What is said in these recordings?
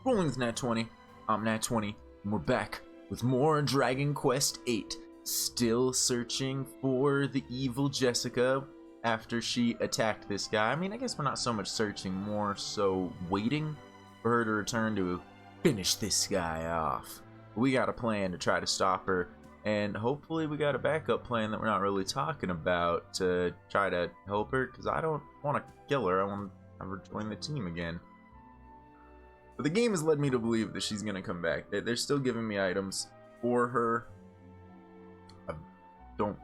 Rolling with Nat 20. I'm Nat 20, and we're back with more Dragon Quest VIII. Still searching for the evil Jessica after she attacked this guy. I mean, I guess we're not so much searching, more so waiting for her to return to finish this guy off. We got a plan to try to stop her, and hopefully we got a backup plan that we're not really talking about to try to help her, because I don't want to kill her. I want to have her join the team again. But the game has led me to believe that she's going to come back. They're still giving me items for her. I don't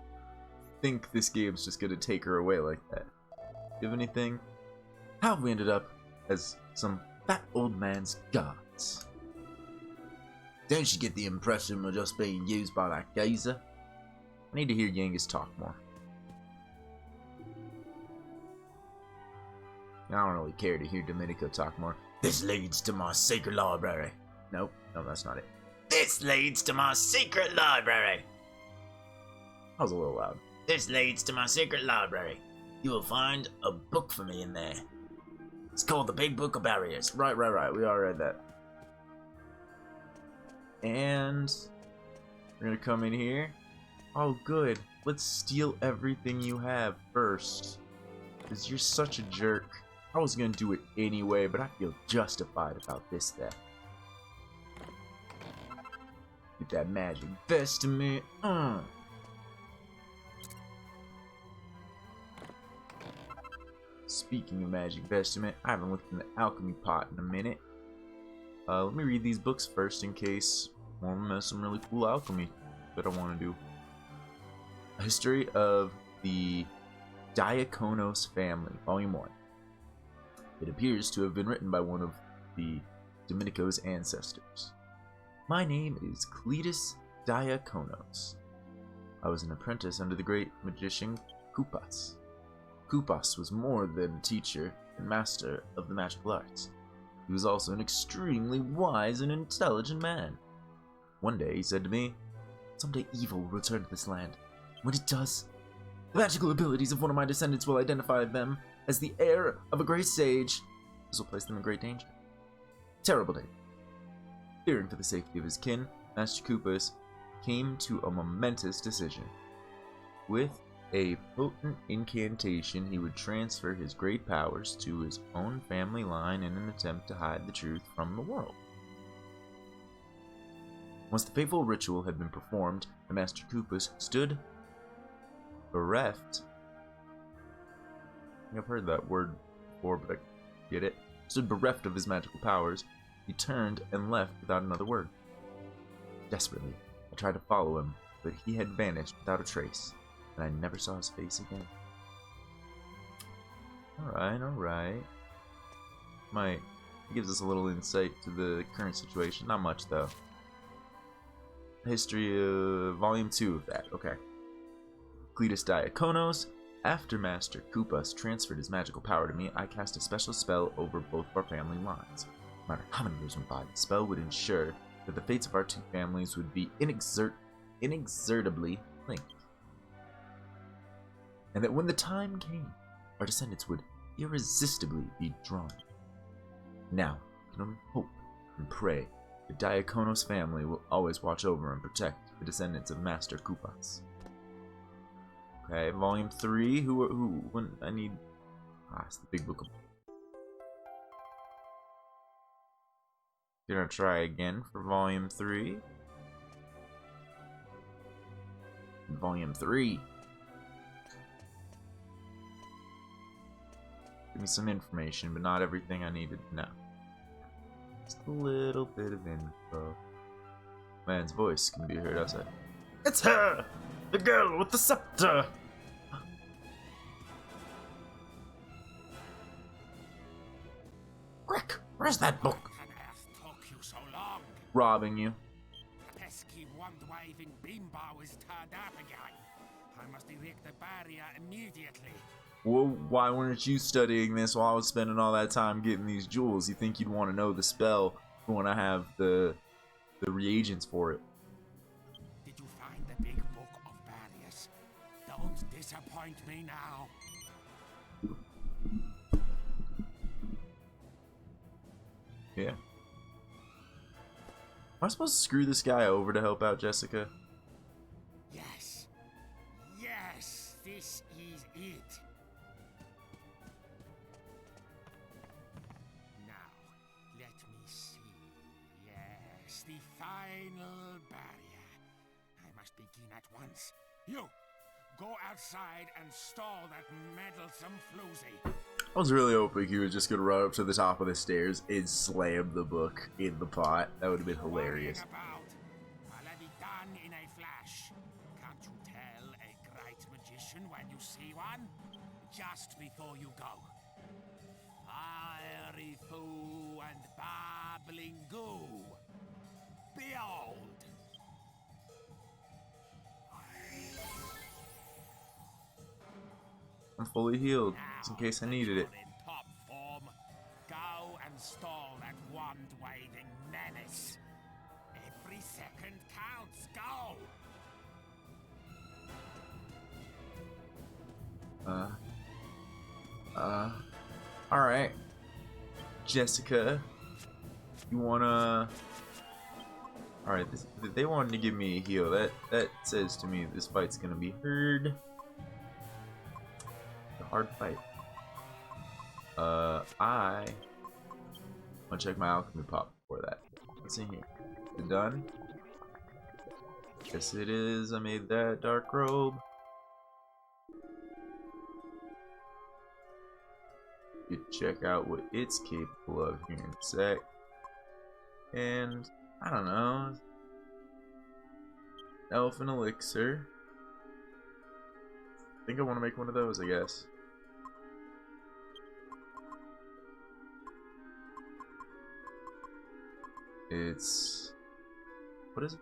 think this game's just going to take her away like that. Do you have anything? How have we ended up as some fat old man's gods? Don't you get the impression we're just being used by that geezer? I need to hear Yangus talk more. I don't really care to hear Domenico talk more. This leads to my secret library. Nope, no, that's not it. This leads to my secret library. That was a little loud. This leads to my secret library. You will find a book for me in there. It's called the Big Book of Barriers. Right. We all read that. And we're gonna come in here. Oh, good. Let's steal everything you have first, because you're such a jerk. I was gonna do it anyway, but I feel justified about this theft. Get that magic vestment. Speaking of magic vestment, I haven't looked in the alchemy pot in a minute. Let me read these books first in case one of them has some really cool alchemy that I want to do. A History of the Diakonos Family, Volume 1. It appears to have been written by one of the Domenico's ancestors. My name is Cletus Diakonos. I was an apprentice under the great magician Kupas. Kupas was more than a teacher and master of the magical arts. He was also an extremely wise and intelligent man. One day he said to me, "Someday evil will return to this land. When it does, the magical abilities of one of my descendants will identify them as the heir of a great sage. This will place them in great danger." Terrible day. Fearing for the safety of his kin, Master Kupas came to a momentous decision. With a potent incantation, he would transfer his great powers to his own family line in an attempt to hide the truth from the world. Once the fateful ritual had been performed, the Master Kupas stood bereft. I think I've heard that word before, but I get it. Stood bereft of his magical powers. He turned and left without another word. Desperately, I tried to follow him, but he had vanished without a trace, and I never saw his face again. Alright. It gives us a little insight to the current situation. Not much, though. History of Volume 2 of that. Okay. Cletus Diakonos. After Master Kupas transferred his magical power to me, I cast a special spell over both of our family lines. No matter how many years went by, the spell would ensure that the fates of our two families would be inexorably linked. And that when the time came, our descendants would irresistibly be drawn. Now, I can only hope and pray the Diakonos family will always watch over and protect the descendants of Master Kupas. Okay, Volume 3. When I need... it's the Big Book of... Gonna try again for Volume 3. Volume 3. Give me some information, but not everything I needed to know. Just a little bit of info. Man's voice can be heard outside. It's her! The girl with the scepter! Quick! Where's that book? Took you so long. Robbing you. The pesky wand-waving bimbo is turned up again. I must erect the barrier immediately. Well, why weren't you studying this while I was spending all that time getting these jewels? You think you'd want to know the spell when I have the reagents for it? Did you find the Big Book of Barriers? Don't disappoint me now. Yeah. I supposed to screw this guy over to help out Jessica? Yes. Yes, this is it. Now, let me see. Yes, the final barrier. I must begin at once. You, go outside and stall that meddlesome floozy. I was really hoping he was just gonna run up to the top of the stairs and slam the book in the pot. That would have been hilarious. I'll have it done in a flash. Can't you tell a great magician when you see one? Just before you go. Fiery foo and babbling goo. Behold! I'm fully healed, just in case I needed it. In top form, go and stall that wand-waving menace. Every second counts. Go! Alright. Jessica, you wanna... Alright, they wanted to give me a heal. That says to me this fight's gonna be hard. A hard fight. I want to check my alchemy pot before that. What's in here? Is it done? Yes, it is. I made that dark robe. You check out what it's capable of here in a sec. And I don't know. Elfin elixir. I think I want to make one of those, I guess. It's... what is it?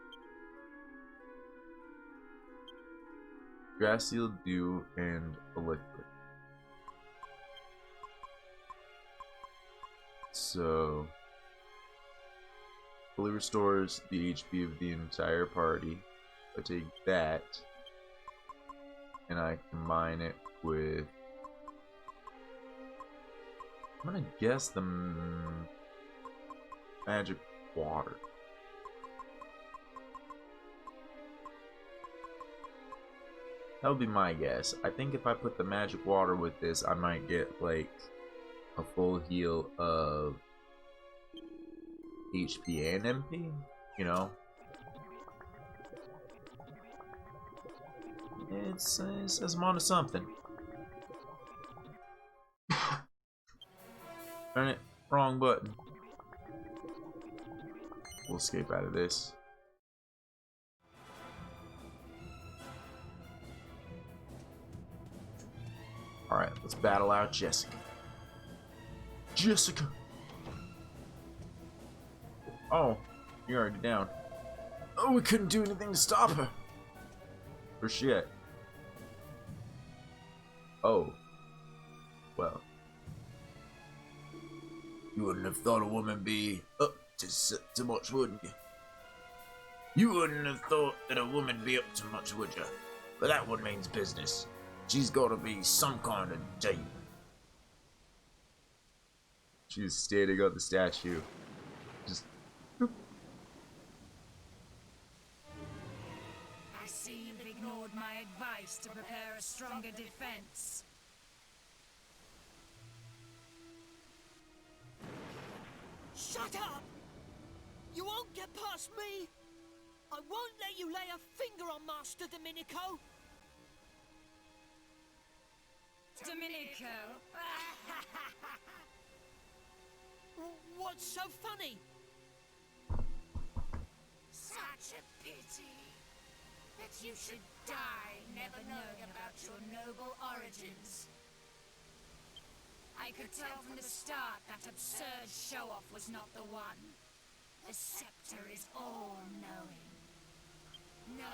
Grass Seal Dew and a liquid. So... fully restores the HP of the entire party. I take that and I combine it with... I'm gonna guess the magic water. That would be my guess. I think if I put the magic water with this, I might get like a full heal of HP and MP, you know? It says I'm onto something. Darn it, wrong button. We'll escape out of this. Alright, let's battle out Jessica. Jessica! Oh, you're already down. Oh, we couldn't do anything to stop her. For shit. Oh. Well. You wouldn't have thought a woman be up to much, wouldn't you? You wouldn't have thought that a woman be up to much, would you? But that one means business. She's gotta be some kind of date. She's standing on the statue. Just... boop. I see you've ignored my advice to prepare a stronger defense. Shut up! You won't get past me! I won't let you lay a finger on Master Domenico! Domenico! What's so funny? Such a pity that you should die never knowing about your noble origins. I could tell from the start that absurd show-off was not the one. The scepter is all-knowing. No,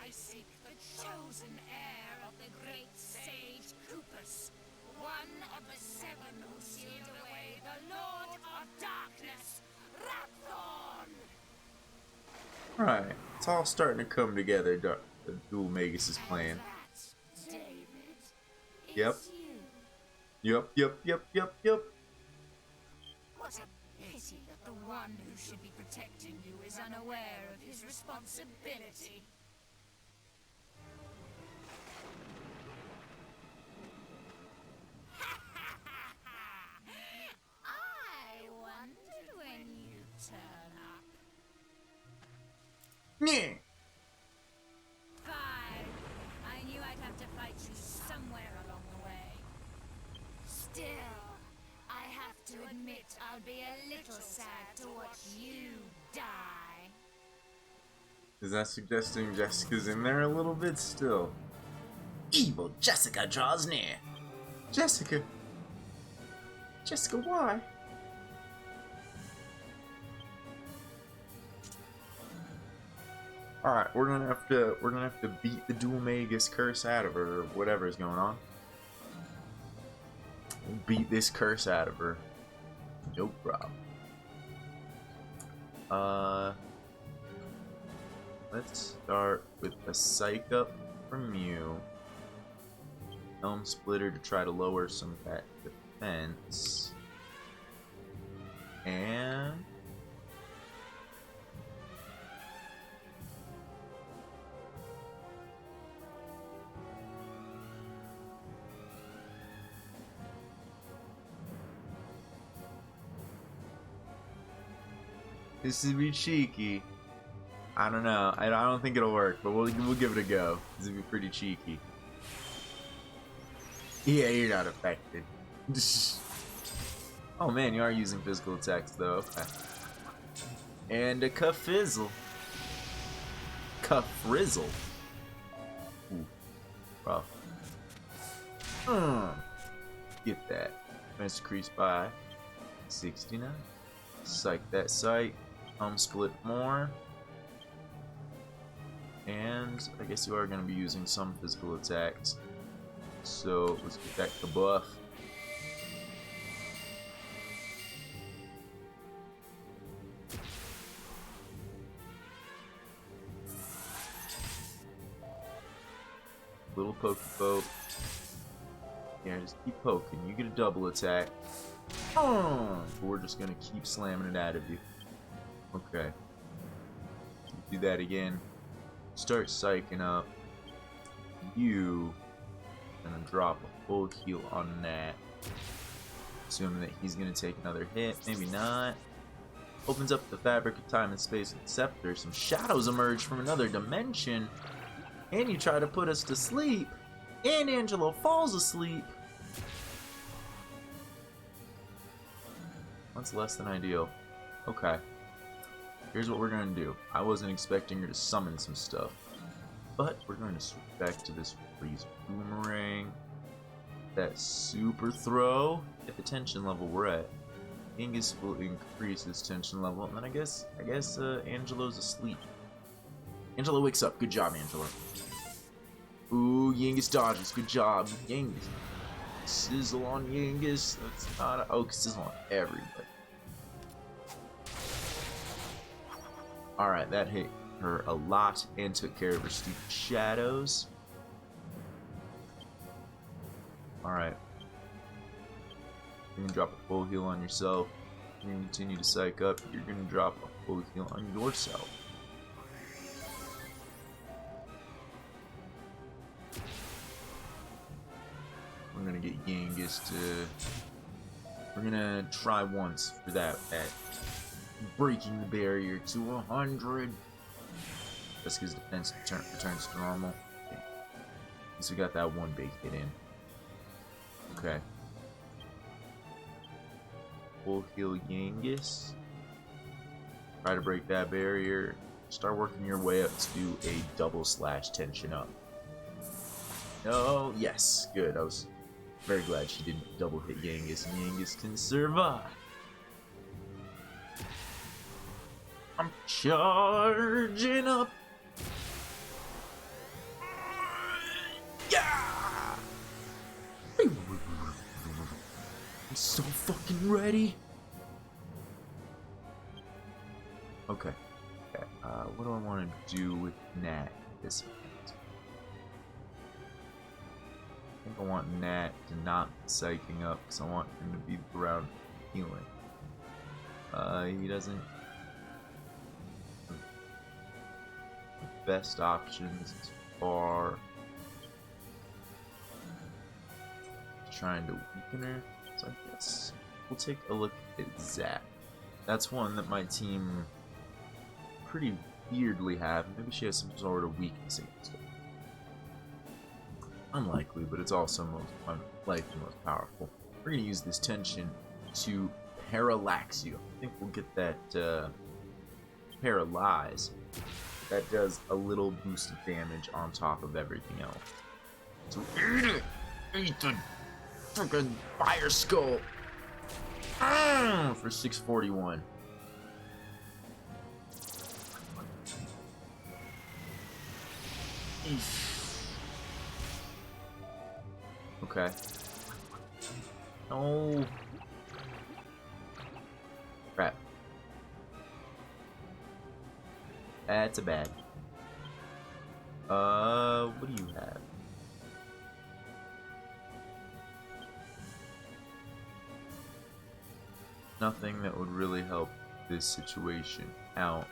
I seek the chosen heir of the great sage Kupus, one of the seven who sealed away the Lord of Darkness, Rapthorn! Right, it's all starting to come together, the Dual Magus' plan. That, David, Yep. is you. Yep. What a pity pity that the one who should be protecting you is unaware of his responsibility. I wondered when you'd turn up. Yeah. Fine. I knew I'd have to fight you somewhere along the way. Still, I have to admit I'll be a little sad to watch you die. Is that suggesting Jessica's in there a little bit still? Evil Jessica draws near. Jessica? Jessica, why? Alright, we're gonna have to beat the Dual Magus curse out of her, or whatever is going on. We'll beat this curse out of her. No problem. Let's start with a psych up from you. Helm Splitter to try to lower some of that defense. And this would be cheeky. I don't know. I don't think it'll work, but we'll give it a go. This would be pretty cheeky. Yeah, you're not affected. Oh man, you are using physical attacks though. Okay. And a Cuffrizzle. Cuffrizzle. Ooh, rough. Get that. Defense decreased by 69. Psych that sight. Split more. And I guess you are going to be using some physical attacks. So let's get that kabuff. Little poke. Yeah, just keep poking. You get a double attack. We're just gonna keep slamming it out of you. Okay. Do that again. Start psyching up. You gonna drop a full heal on that. Assuming that he's gonna take another hit. Maybe not. Opens up the fabric of time and space with the scepter. Some shadows emerge from another dimension. And you try to put us to sleep. And Angelo falls asleep. That's less than ideal. Okay. Here's what we're gonna do. I wasn't expecting her to summon some stuff. But we're going to switch back to this freeze boomerang. That super throw. At the tension level we're at, Genghis will increase his tension level. And then I guess Angelo's asleep. Angelo wakes up. Good job, Angelo. Ooh, Genghis dodges. Good job, Genghis. Sizzle on Genghis. That's not a... Oh, sizzle on everybody. Alright, that hit her a lot and took care of her stupid shadows. Alright. You're gonna drop a full heal on yourself. You're gonna continue to psych up. You're gonna drop a full heal on yourself. We're gonna get Genghis to... We're gonna try once for that at breaking the barrier to 100. Jessica's defense returns to normal. Okay. So we got that one big hit in. Okay. Full heal Genghis. Try to break that barrier. Start working your way up to a double slash tension up. Oh, yes. Good. I was very glad she didn't double hit Genghis, and Genghis can survive. I'm charging up. Yeah! I'm so fucking ready. Okay. What do I want to do with Nat at this point? I think I want Nat to not be psyching up because I want him to be around healing. He doesn't. The best options as far trying to weaken her. So I guess we'll take a look at Zap. That's one that my team pretty weirdly have. Maybe she has some sort of weakness against it. Unlikely, but it's also most most powerful. We're gonna use this tension to parallax you. I think we'll get that paralyze. That does a little boost of damage on top of everything else. So eat it! Eat the freaking fire skull! For 641. Okay. No. Crap. That's a bad. What do you have? Nothing that would really help this situation out.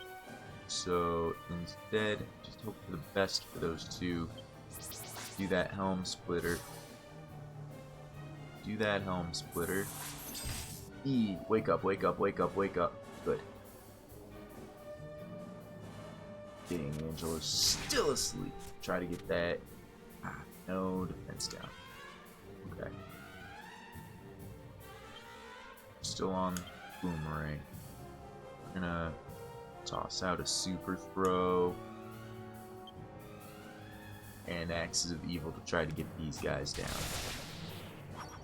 So instead, just hope for the best for those two. Do that helm splitter. Do that helm splitter. Wake up, wake up, wake up, wake up. Good. Dang, Angela's still asleep. Try to get that. No defense down. Okay. Still on Boomerang. We're gonna toss out a super throw. And Axes of Evil to try to get these guys down.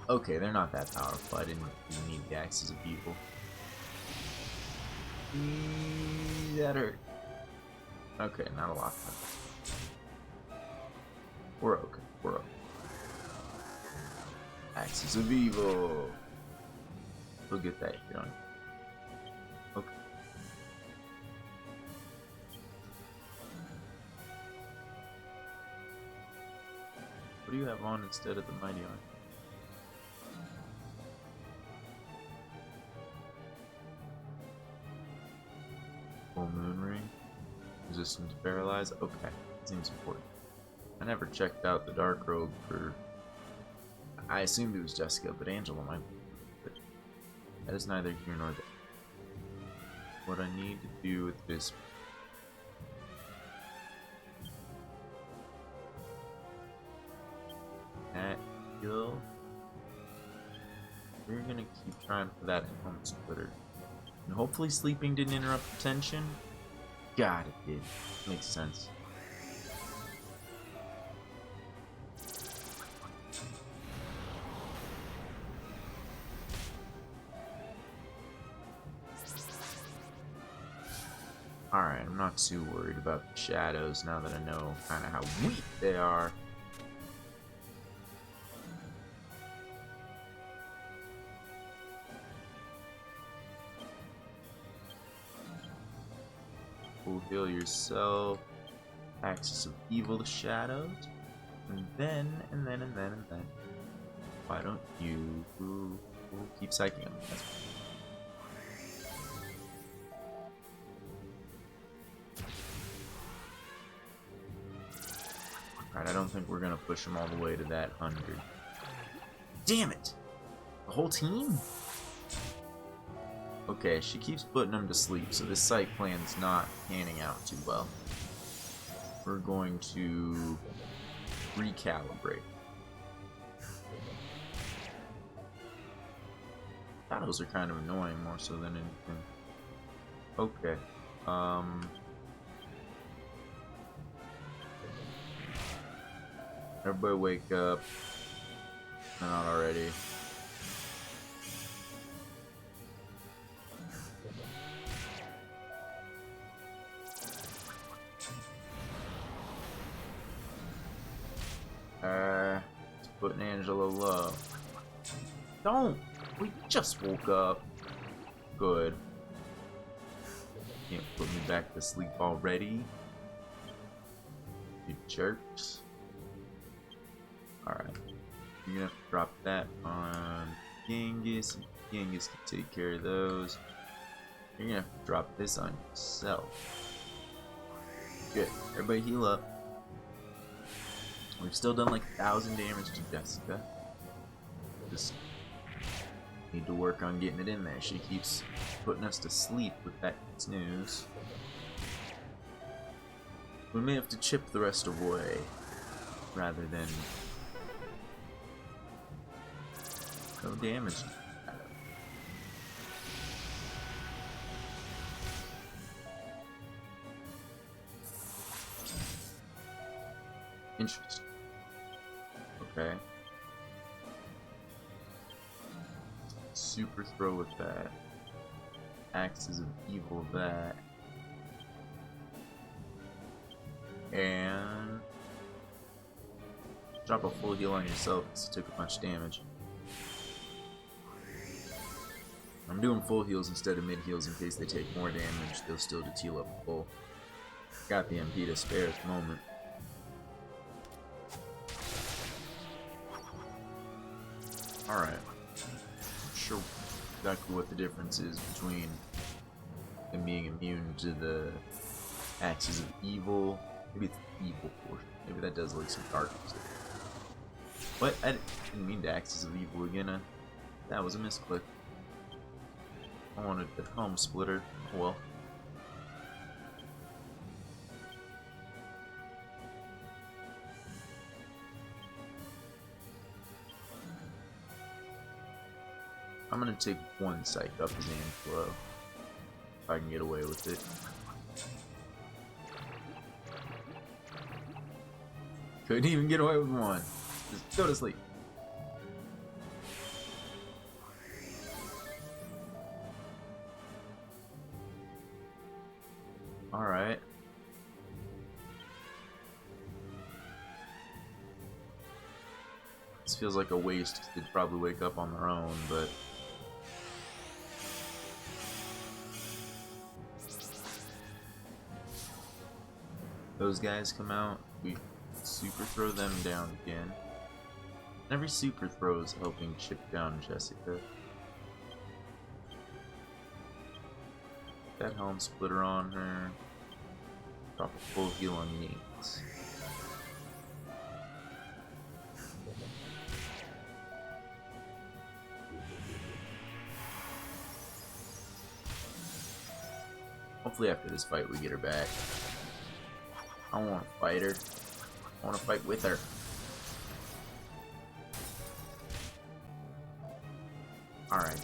Okay, they're not that powerful. I didn't even need the Axes of Evil. That hurt. Okay, not a lot. We're okay. We're okay. Axes of Evil. We'll get that done. Okay. What do you have on instead of the Mighty Arm? Full Moon Ring. Resistance to Paralyze. Okay, seems important. I never checked out the Dark Robe for. I assumed it was Jessica, but Angela might. But that is neither here nor there. What I need to do with this. That heal. We're gonna keep trying for that helm splitter. And hopefully sleeping didn't interrupt the tension. God, it did. Makes sense. Alright, I'm not too worried about the shadows now that I know kind of how weak they are. Full heal yourself. Axis of Evil the shadows. And then. Why don't you keep psyching him? Alright, I don't think we're gonna push him all the way to that 100. Damn it! The whole team? Okay, she keeps putting him to sleep, so this psych plan's not panning out too well. We're going to recalibrate. Shadows are kind of annoying more so than anything. Okay. Everybody wake up. They're not already. It's putting Angela low. Don't! We just woke up. Good. Can't put me back to sleep already. You jerks. Alright. You're gonna have to drop that on Genghis. Genghis can take care of those. You're gonna have to drop this on yourself. Good. Everybody heal up. We've still done like 1,000 damage to Jessica. Just need to work on getting it in there. She keeps putting us to sleep with that snooze. We may have to chip the rest away rather than no damage. Interesting. Okay. Super throw with that. Axes of evil that. And drop a full heal on yourself because you took a bunch of damage. I'm doing full heals instead of mid heals in case they take more damage. They'll still heal up full. Got the MP to spare at the moment. Alright. Not sure exactly what the difference is between them being immune to the axes of evil. Maybe it's the evil portion. Maybe that does like some darkness. What? I didn't mean to axes of evil again. That was a misclick. I wanted the home splitter. Oh well. I'm gonna take one psych up his Angelo. If I can get away with it. Couldn't even get away with one. Just go to sleep. Alright. This feels like a waste. They'd probably wake up on their own, but those guys come out, we super throw them down again. Every super throw is helping chip down Jessica. That helm splitter on her. Drop a full heal on Yates. Hopefully after this fight we get her back. I don't want to fight her. I want to fight with her. Alright.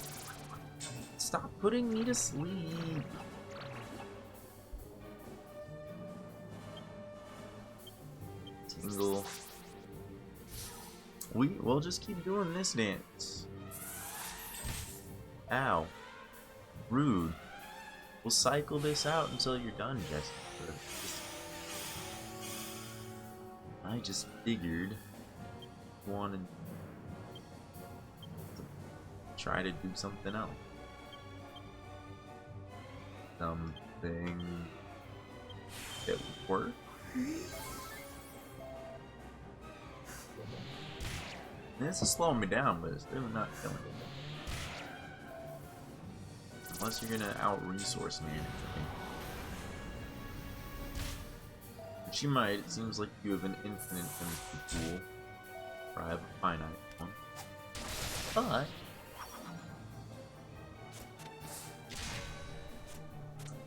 Stop putting me to sleep. Tingle. We'll just keep doing this dance. Ow. Rude. We'll cycle this out until you're done, Jessica. I just figured you wanted to try to do something else. Something that would work. This is slowing me down, but it's really not killing me. Unless you're gonna out-resource me or anything. Which you might. It seems like you have an infinite chemistry pool. Or I have a finite one. But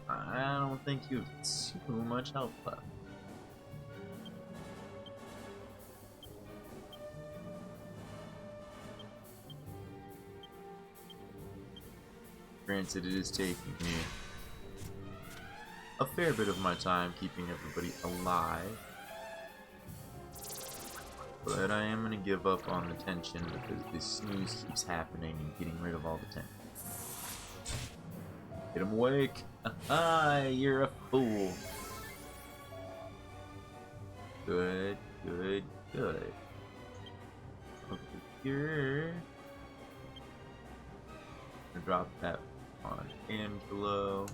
I don't think you have too much health left. Granted, it is taking me a fair bit of my time keeping everybody alive, but I am going to give up on the tension because this snooze keeps happening and getting rid of all the tension. Get him awake! Ah, you're a fool! Good, good, good. Okay, here. Drop that on Angelo.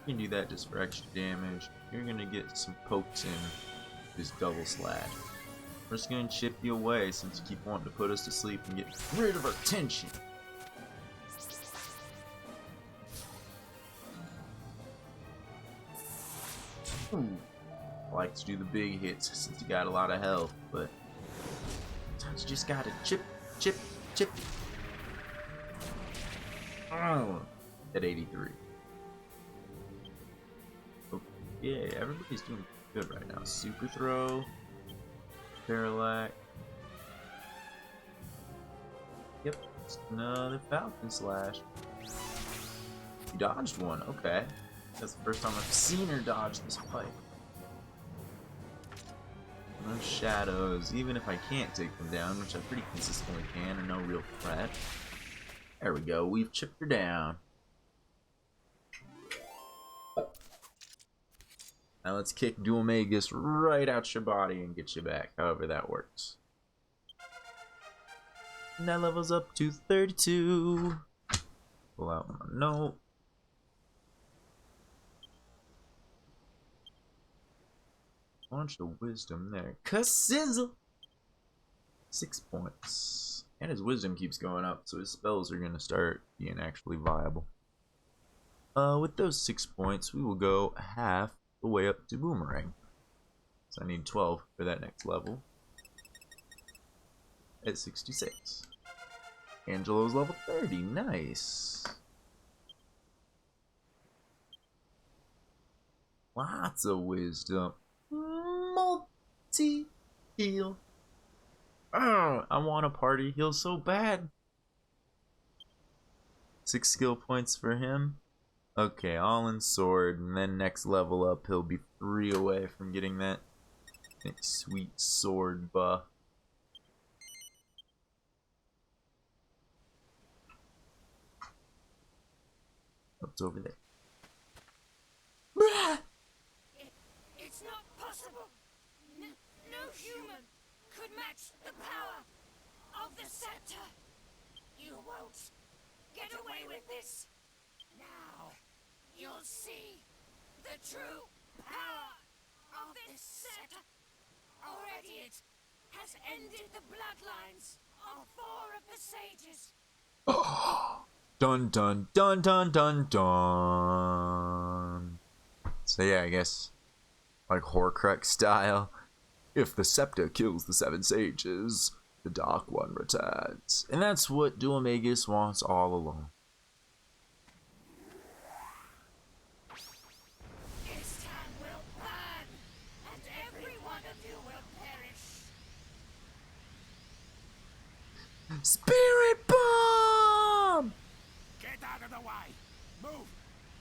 You can do that just for extra damage. You're gonna get some pokes in this double slash. We're just gonna chip you away since you keep wanting to put us to sleep and get rid of our tension. Ooh. I like to do the big hits since you got a lot of health, but sometimes you just gotta chip, chip, chip. Oh, at 83. Oh, yeah, everybody's doing good right now. Super throw, parallax. Yep, it's another Falcon Slash. You dodged one, okay. That's the first time I've seen her dodge this fight. No shadows, even if I can't take them down, which I pretty consistently can, and no real threat. There we go, we've chipped her down. Now let's kick Duomegus right out your body and get you back, however that works. And that levels up to 32. Pull out my note. Bunch of wisdom there. Sizzle! 6 points. And his wisdom keeps going up, so his spells are gonna start being actually viable. With those 6 points, we will go half the way up to Boomerang. So I need 12 for that next level. At 66. Angelo's level 30, nice. Lots of wisdom. Multi-heal. Oh, I want a party heal so bad. 6 skill points for him. Okay, all in sword, and then next level up, he'll be 3 away from getting that sweet sword buff. What's over there? It's not possible. No human could match the power of the scepter. You won't get away with this. Now you'll see the true power of this scepter. Already it has ended the bloodlines of 4 of the sages. Dun dun dun dun dun dun. So yeah, I guess like Horcrux style. If the scepter kills the 7 sages, the Dark One returns. And that's what Duomegus wants all along. This town will burn, and every one of you will perish. Spirit Bomb! Get out of the way! Move!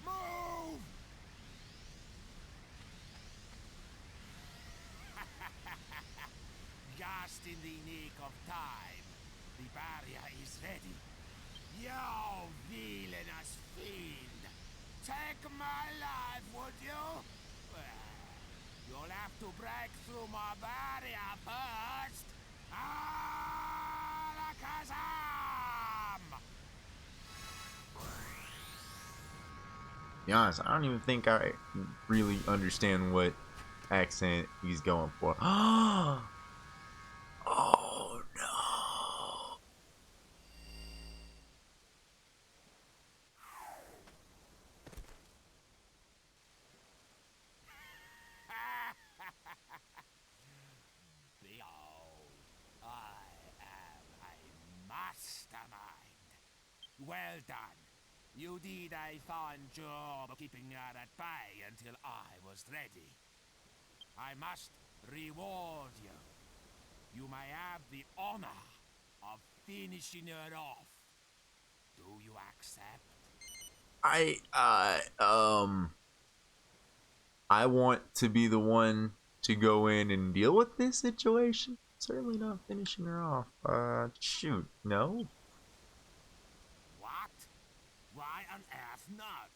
Move! Just in the nick of time, the barrier is ready. You villainous fiend! Take my life, would you? Well, you'll have to break through my barrier first. Alakazam! To be honest, I don't even think I really understand what accent he's going for. Oh no! Behold, I am a mastermind. Well done. You did a fine job of keeping her at bay until I was ready. I must reward you. You may have the honor of finishing her off. Do you accept? I want to be the one to go in and deal with this situation. Certainly not finishing her off. Shoot, no? What? Why on earth not?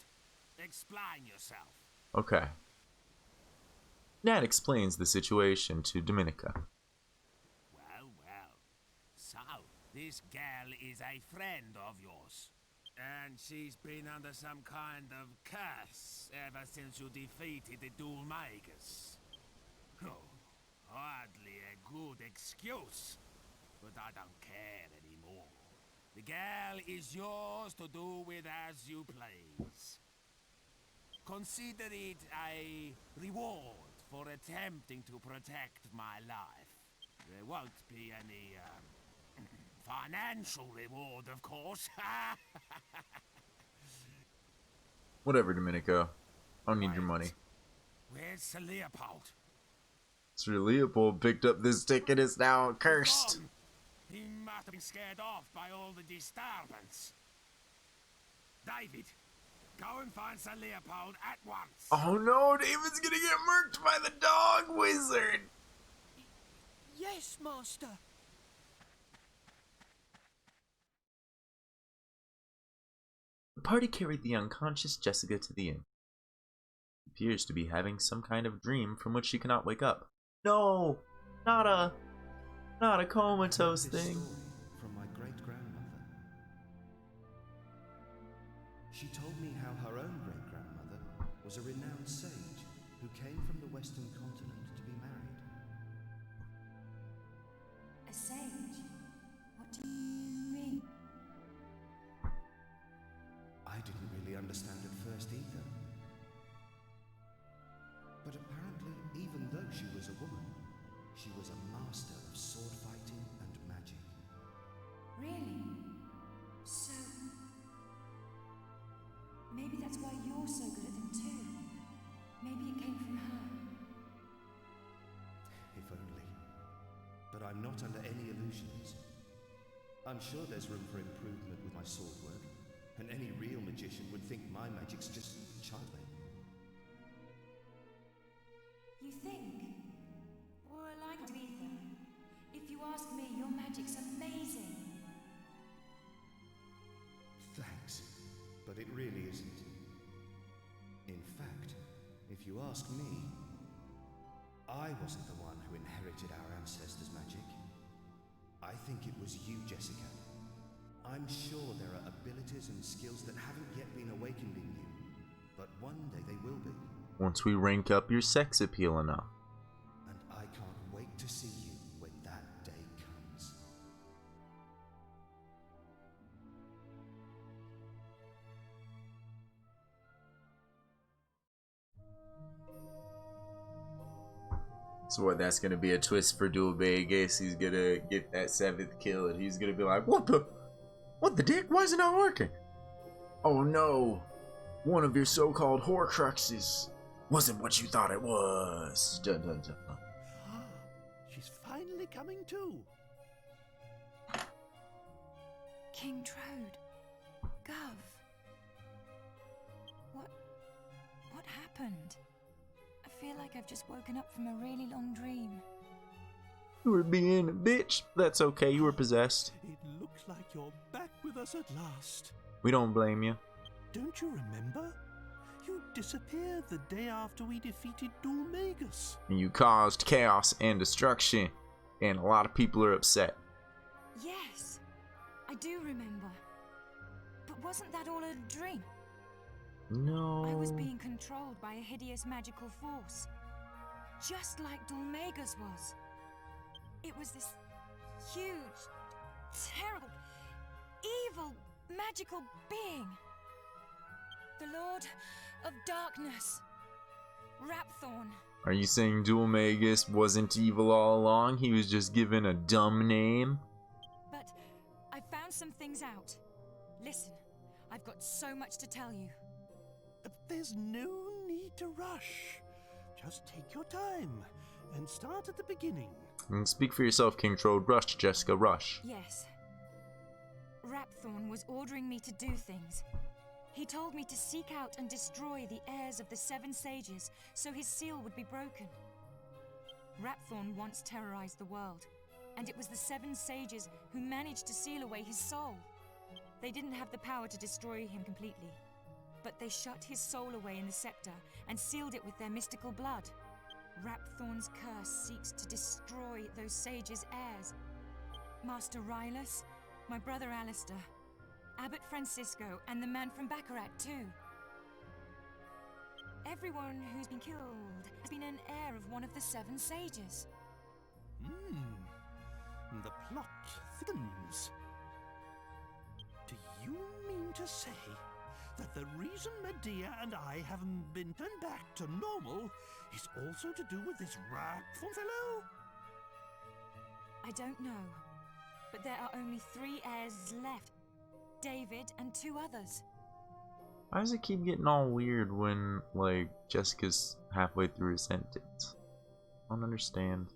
Explain yourself. Okay. Nat explains the situation to Dominica. Well, well. So, this girl is a friend of yours. And she's been under some kind of curse ever since you defeated the Duel Makers. Oh, hardly a good excuse. But I don't care anymore. The girl is yours to do with as you please. Consider it a reward for attempting to protect my life. There won't be any financial reward, of course. Whatever, Domenico. I don't need your money. Where's Sir Leopold? Sir Leopold picked up this stick and is now cursed. Gone. He must have been scared off by all the disturbance. David, go and find Sir Leopold at once. Oh no, David's gonna get murked by the dog wizard. Yes, Master. The party carried the unconscious Jessica to the inn. She appears to be having some kind of dream from which she cannot wake up. No, not a comatose thing. From my great-grandmother. She told me how her own great-grandmother was a renowned sage who came from the western continent to be married. A sage? What do you mean? I didn't really understand at first either. But apparently, even though she was a woman, she was a master of sword fighting and magic. Really? So... maybe that's why you're so good at them too. Maybe it came from her. If only. But I'm not under any illusions. I'm sure there's room for improvement with my sword work, and any real magician would think my magic's just childlike. You think? Well, I like either. If you ask me, your magic's amazing. Thanks, but it really isn't. In fact, if you ask me, I wasn't the one who inherited our ancestors' magic. I think it was you, Jessica. I'm sure there are abilities and skills that haven't yet been awakened in you, but one day they will be. Once we rank up your sex appeal enough. And I can't wait to see you when that day comes. So what, that's gonna be a twist for Dual Vegas. He's gonna get that 7th kill and he's gonna be like, what the dick? Why is it not working? Oh no, one of your so-called Horcruxes wasn't what you thought it was. Dun, dun, dun. She's finally coming to. King Trode. Gov. What happened? I feel like I've just woken up from a really long dream. You were being a bitch. That's okay, you were possessed. It looks like you're back with us at last. We don't blame you. Don't you remember? You disappeared the day after we defeated Dulmagus. And you caused chaos and destruction. And a lot of people are upset. Yes, I do remember. But wasn't that all a dream? No. I was being controlled by a hideous magical force. Just like Dulmagus was. It was this huge, terrible, evil, magical being. The Lord of Darkness. Rapthorn. Are you saying Dulmagus wasn't evil all along? He was just given a dumb name? But I found some things out. Listen, I've got so much to tell you. There's no need to rush. Just take your time and start at the beginning. And speak for yourself, King Trode. Rush, Jessica, rush. Yes. Rapthorn was ordering me to do things. He told me to seek out and destroy the heirs of the 7 sages so his seal would be broken. Rapthorn once terrorized the world, and it was the 7 sages who managed to seal away his soul. They didn't have the power to destroy him completely, but they shut his soul away in the scepter and sealed it with their mystical blood. Rapthorn's curse seeks to destroy those sages' heirs. Master Rylus, my brother Alistair, Abbot Francisco, and the man from Baccarat too. Everyone who's been killed has been an heir of one of the 7 sages. The plot thickens. Do you mean to say that the reason Medea and I haven't been turned back to normal is also to do with this Rapthorn fellow? I don't know, but there are only 3 heirs left. David and 2 others. Why does it keep getting all weird when, like, Jessica's halfway through her sentence? I don't understand.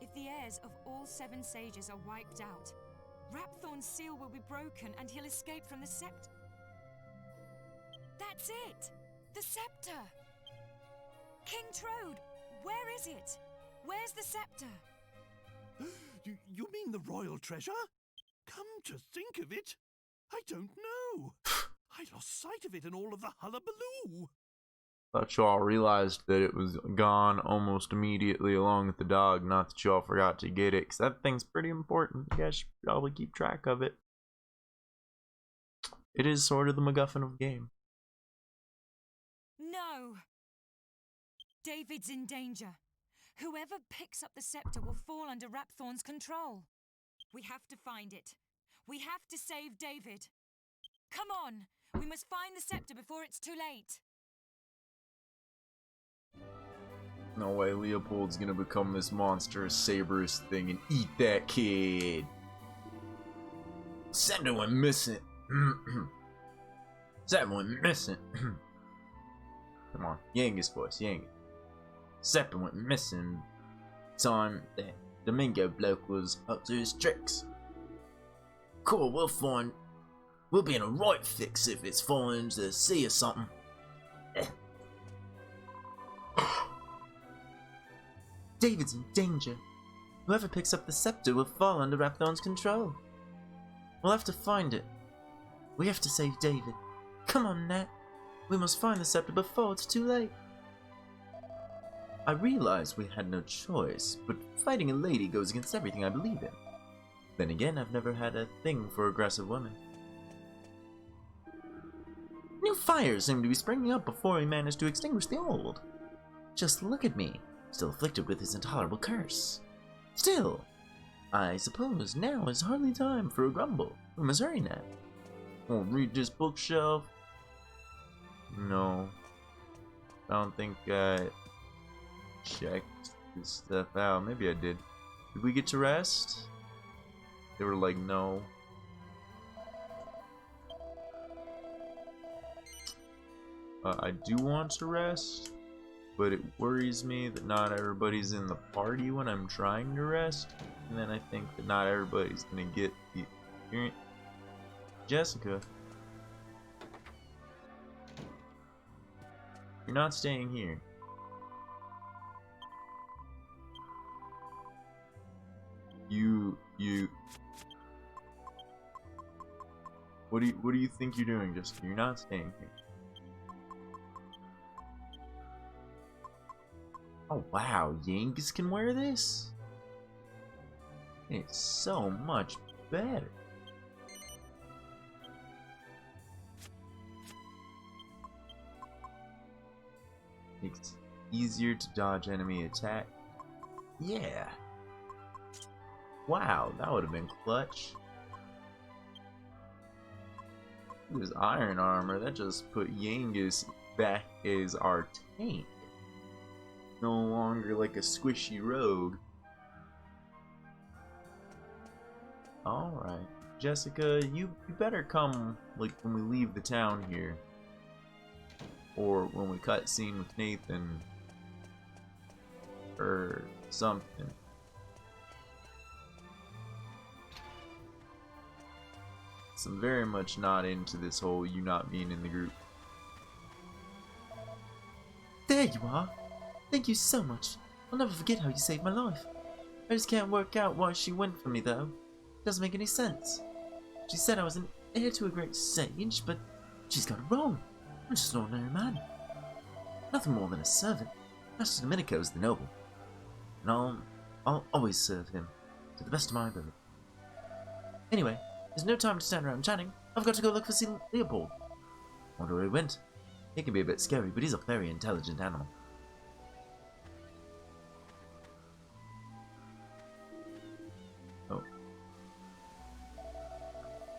If the heirs of all 7 sages are wiped out, Rapthorn's seal will be broken and he'll escape from the scepter. That's it! The scepter! King Trode, where is it? Where's the scepter? You mean the royal treasure? Come to think of it, I don't know. I lost sight of it in all of the hullabaloo. Thought y'all realized that it was gone almost immediately along with the dog. Not that y'all forgot to get it, because that thing's pretty important. You guys should probably keep track of it. It is sort of the MacGuffin of the game. No! David's in danger. Whoever picks up the scepter will fall under Rapthorn's control. We have to find it. We have to save David. Come on! We must find the scepter before it's too late. No way Leopold's gonna become this monstrous saberous thing and eat that kid. Scepter went missing. Scepter went missing. Come on, Yanga's voice, Yanga. Scepter went missing. Time that Domingo bloke was up to his tricks. Cool, we'll be in a right fix if it's falling into the sea or something. David's in danger. Whoever picks up the scepter will fall under Rapthorn's control. We'll have to find it. We have to save David. Come on, Nat. We must find the scepter before it's too late. I realized we had no choice, but fighting a lady goes against everything I believe in. Then again, I've never had a thing for aggressive women. New fires seem to be springing up before he managed to extinguish the old. Just look at me, still afflicted with his intolerable curse. Still, I suppose now is hardly time for a grumble. We must hurry now. Won't read this bookshelf. No. I don't think I checked this stuff out. Maybe I did. Did we get to rest? They were like, no. I do want to rest, but it worries me that not everybody's in the party when I'm trying to rest, and then I think that not everybody's gonna get the experience. Jessica, you're not staying here. What do you think you're doing, Jessica? You're not staying here. Oh wow, Yanks can wear this? It's so much better. Makes it easier to dodge enemy attack. Yeah. Wow, that would have been clutch. This iron armor, that just put Yangus back as our tank. No longer like a squishy rogue. Alright. Jessica, you better come like when we leave the town here. Or when we cut scene with Nathan. Or something. So I'm very much not into this whole you not being in the group. There you are! Thank you so much. I'll never forget how you saved my life. I just can't work out why she went for me though. It doesn't make any sense. She said I was an heir to a great sage, but she's got it wrong. I'm just an ordinary man. Nothing more than a servant. Master Domenico is the noble. And I'll always serve him, to the best of my ability. Anyway, there's no time to stand around chatting. I've got to go look for Leopold. Wonder where he went. He can be a bit scary, but he's a very intelligent animal.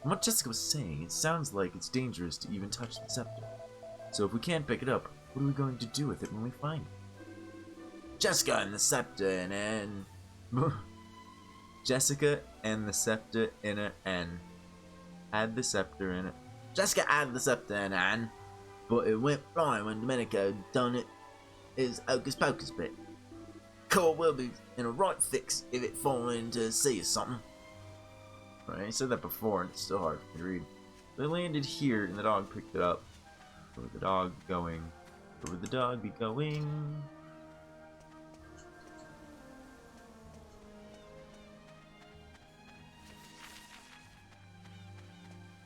From what Jessica was saying, it sounds like it's dangerous to even touch the scepter. So if we can't pick it up, what are we going to do with it when we find it? Jessica and the scepter in an Jessica and the scepter in an N. Had the scepter in it. Jessica had the scepter in an, but it went flying when Domenico done it his hocus pocus bit. Cole will be in a right fix if it fall into the sea or something. Right, I said that before and it's still hard for me to read. They landed here and the dog picked it up. Where would the dog be going? Where would the dog be going?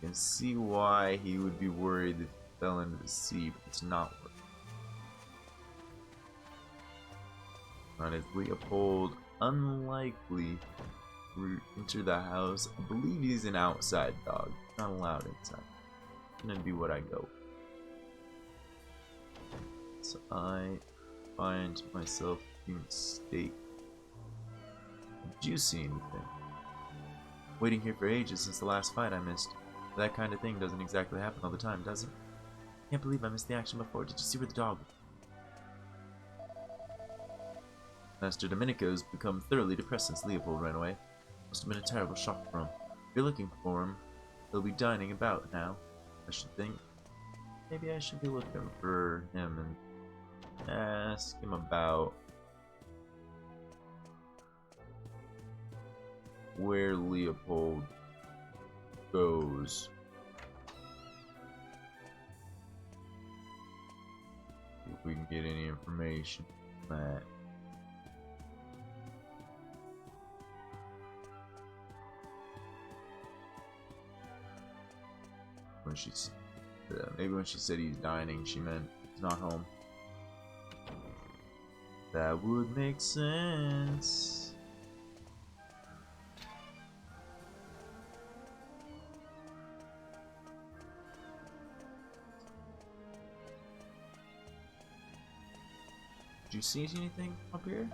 You can see why he would be worried if he fell into the sea, but it's not worth it. Not if Leopold unlikely enter the house. I believe he's an outside dog. Not allowed inside. It's gonna be what I go. So I find myself in a state. Did you see anything? Waiting here for ages since the last fight I missed. That kind of thing doesn't exactly happen all the time, does it? Can't believe I missed the action before. Did you see where the dog? Master Domenico's become thoroughly depressed since Leopold ran away. Must have been a terrible shock for him. If you're looking for him, he'll be dining about now, I should think. Maybe I should be looking for him and ask him about where Leopold goes. See if we can get any information on that. When she's maybe when she said he's dining, she meant he's not home. That would make sense. Did you see anything up here?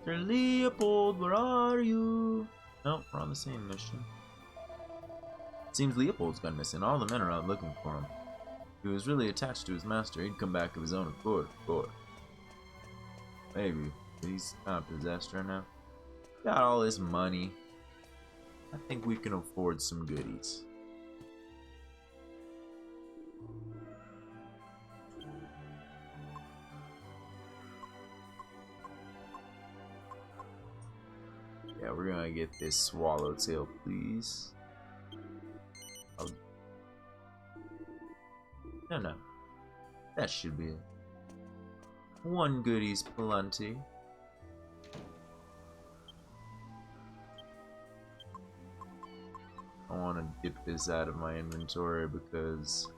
Sir Leopold, where are you? Nope, we're on the same mission. Seems Leopold's gone missing. All the men are out looking for him. If he was really attached to his master, he'd come back of his own accord, of course. Maybe. He's kind of possessed right now. Got all this money. I think we can afford some goodies. Yeah, we're gonna get this swallowtail, please. No. That should be it. One goodie's plenty. I want to get this out of my inventory because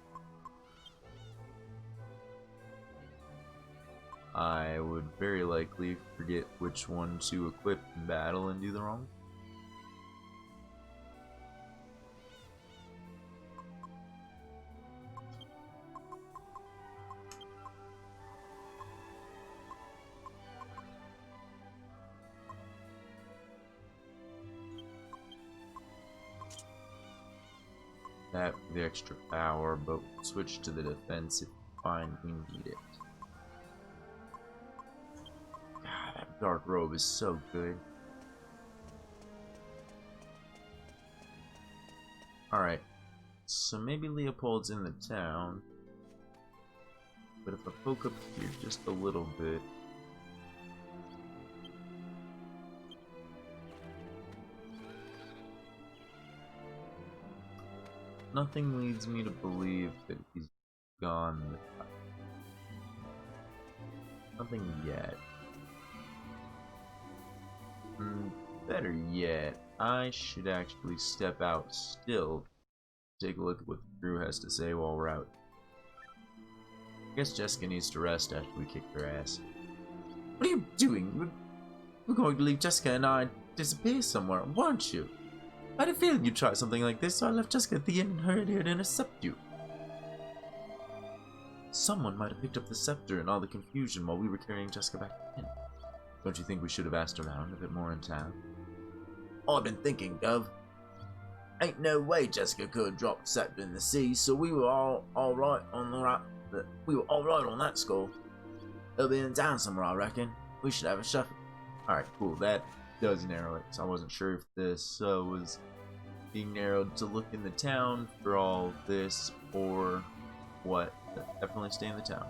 I would very likely forget which one to equip in battle and do the wrong. That for the extra power, but we'll switch to the defense if we find we need it. God, that dark robe is so good. Alright, so maybe Leopold's in the town, but if I poke up here just a little bit, nothing leads me to believe that he's gone. Nothing yet. Better yet, I should actually step out still, take a look at what the crew has to say while we're out. I guess Jessica needs to rest after we kick her ass. What are you doing? We're going to leave Jessica and I disappear somewhere, weren't you? I had a feeling you'd try something like this, so I left Jessica at the inn and hurried here to intercept you. Someone might have picked up the scepter in all the confusion while we were carrying Jessica back to the inn. Don't you think we should have asked around a bit more in town? All I've been thinking, Gov. Ain't no way Jessica could have dropped the scepter in the sea, so we were all right on that score. It'll be in town somewhere, I reckon. We should have a shuffle. Alright, cool. That does narrow it. So I wasn't sure if this was being narrowed to look in the town for all this or what. But definitely stay in the town.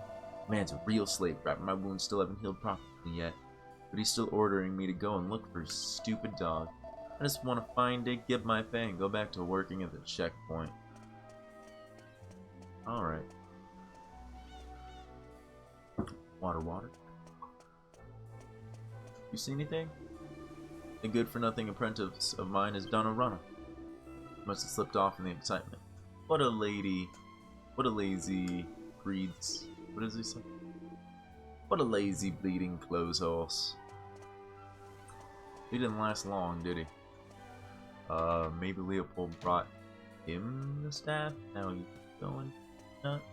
Man's a real slave driver. My wounds still haven't healed properly yet. But he's still ordering me to go and look for his stupid dog. I just want to find it, get my pay, and go back to working at the checkpoint. Alright. Water. You see anything? A good-for-nothing apprentice of mine has done a runner. Must have slipped off in the excitement. What a lazy breeds. What does he say? What a lazy bleeding clothes horse. He didn't last long, did he? Maybe Leopold brought him the staff? Now he's going nuts?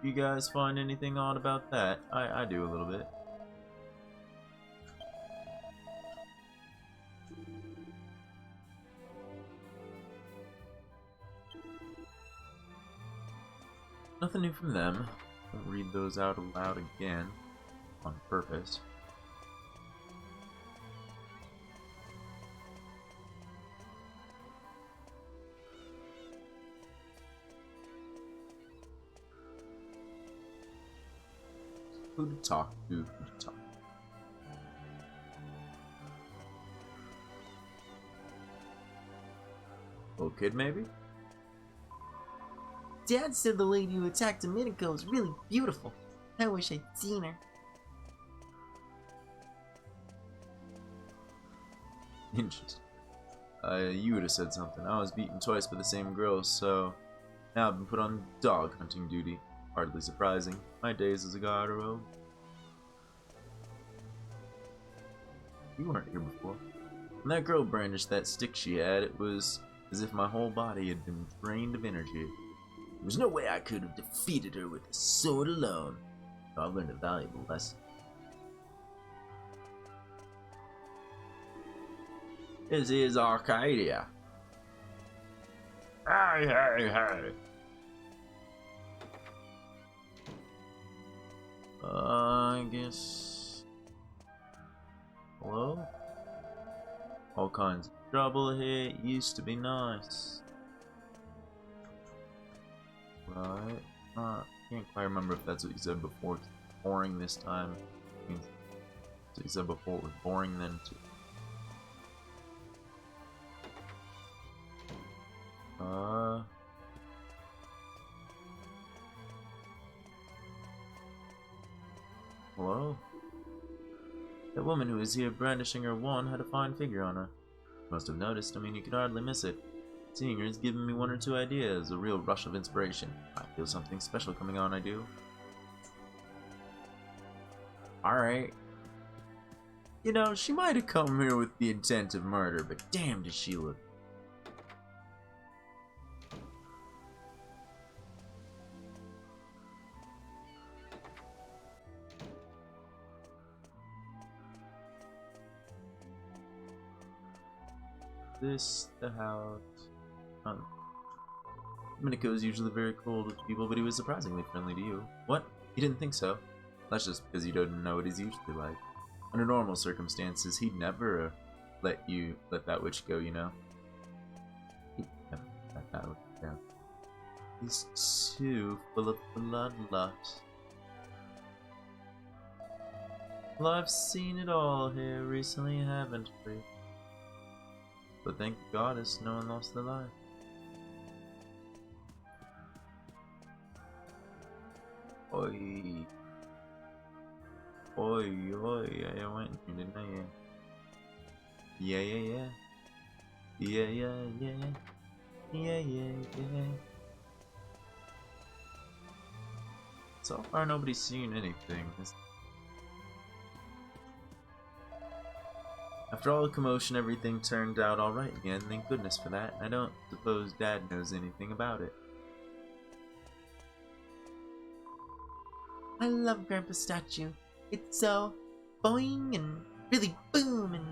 You guys find anything odd about that? I do a little bit. Nothing new from them. Won't read those out aloud again. On purpose. Who to talk to? Who to talk to? Little kid, maybe? Dad said the lady who attacked Domenico was really beautiful. I wish I'd seen her. Interesting. You would have said something. I was beaten twice by the same girl, so now I've been put on dog hunting duty. Hardly surprising. My days as a guard are over. You weren't here before. When that girl brandished that stick she had, it was as if my whole body had been drained of energy. There was no way I could have defeated her with a sword alone. So I learned a valuable lesson. This is Arcadia. Hey. I guess... Hello? All kinds of trouble here. It used to be nice. Right. Can't quite remember if that's what you said before. It's boring this time. That's what you said before. It was boring then too. Hello? That woman who was here brandishing her wand had a fine figure on her. Must have noticed. I mean, you could hardly miss it. Seeing her has given me one or two ideas, a real rush of inspiration. I feel something special coming on, I do. Alright. You know, she might have come here with the intent of murder, but damn does she look. This, the house. Domenico is usually very cold with people, but he was surprisingly friendly to you. What? You didn't think so? That's just because you don't know what he's usually like. Under normal circumstances, he'd never let that witch go, you know? He'd never let that witch go. He's too full of bloodlust. Well, I've seen it all here recently, haven't we? But thank the goddess, no one lost their life. Oi. Oi. I went and didn't I? Yeah. So far, nobody's seen anything. After all the commotion, everything turned out alright again. Thank goodness for that. I don't suppose Dad knows anything about it. I love Grandpa's statue. It's so boing and really boom and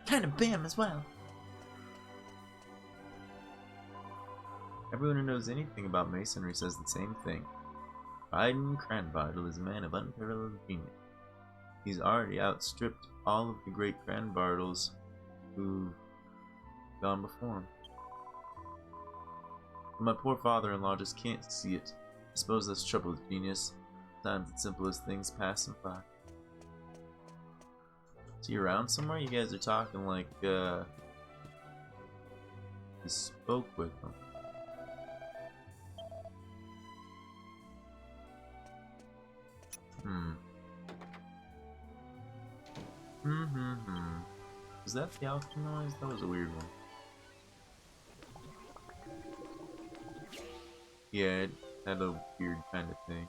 kind of bam as well. Everyone who knows anything about masonry says the same thing. Biden Cranbardle is a man of unparalleled genius. He's already outstripped all of the great Cranbardles who've gone before him. But my poor father-in-law just can't see it. I suppose that's trouble with genius. Sometimes it's simple as things pass and by. Is he around somewhere? You guys are talking like, you spoke with him. Was that the alchemy noise? That was a weird one. Yeah, it had a weird kind of thing.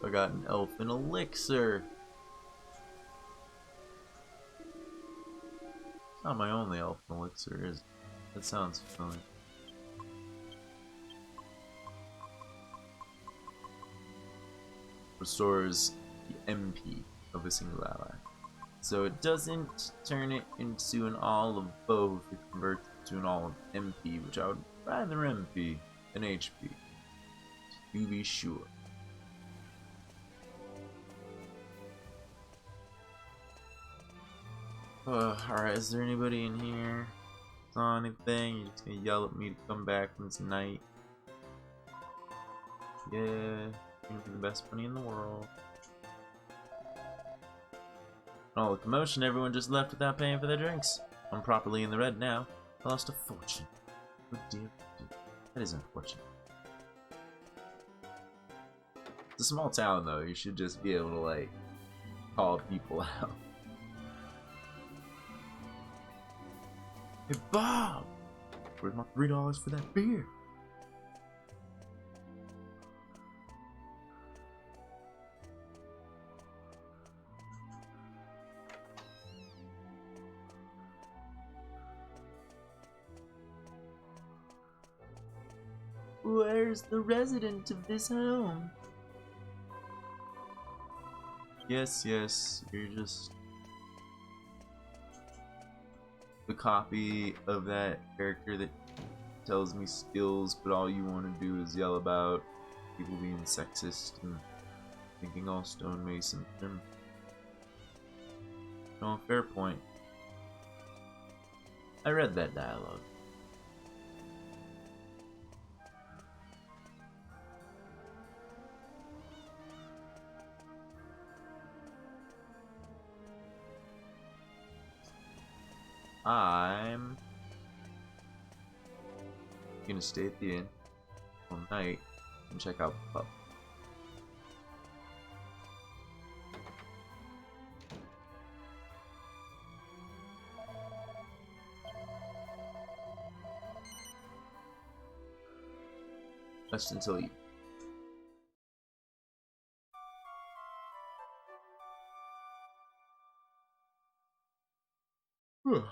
I got an elfin elixir. It's not my only elfin elixir, is it? That sounds familiar. Restores the MP of a single ally. So it doesn't turn it into an all of both, it converts it to an all of MP, which I would rather MP than HP. To be sure. Alright, is there anybody in here? Saw anything? You're just gonna yell at me to come back when it's night. Yeah, you're gonna be the best bunny in the world. All the commotion, everyone just left without paying for their drinks. I'm properly in the red now. I lost a fortune. Oh dear, that is unfortunate. It's a small town though, you should just be able to like call people out. Hey Bob! Where's my $3 for that beer? Where's the resident of this home? Yes, you're just the copy of that character that tells me skills, but all you want to do is yell about people being sexist and thinking all stonemasons. No, fair point. I read that dialogue. I'm gonna stay at the inn all night and check out the pub. Just until you. We're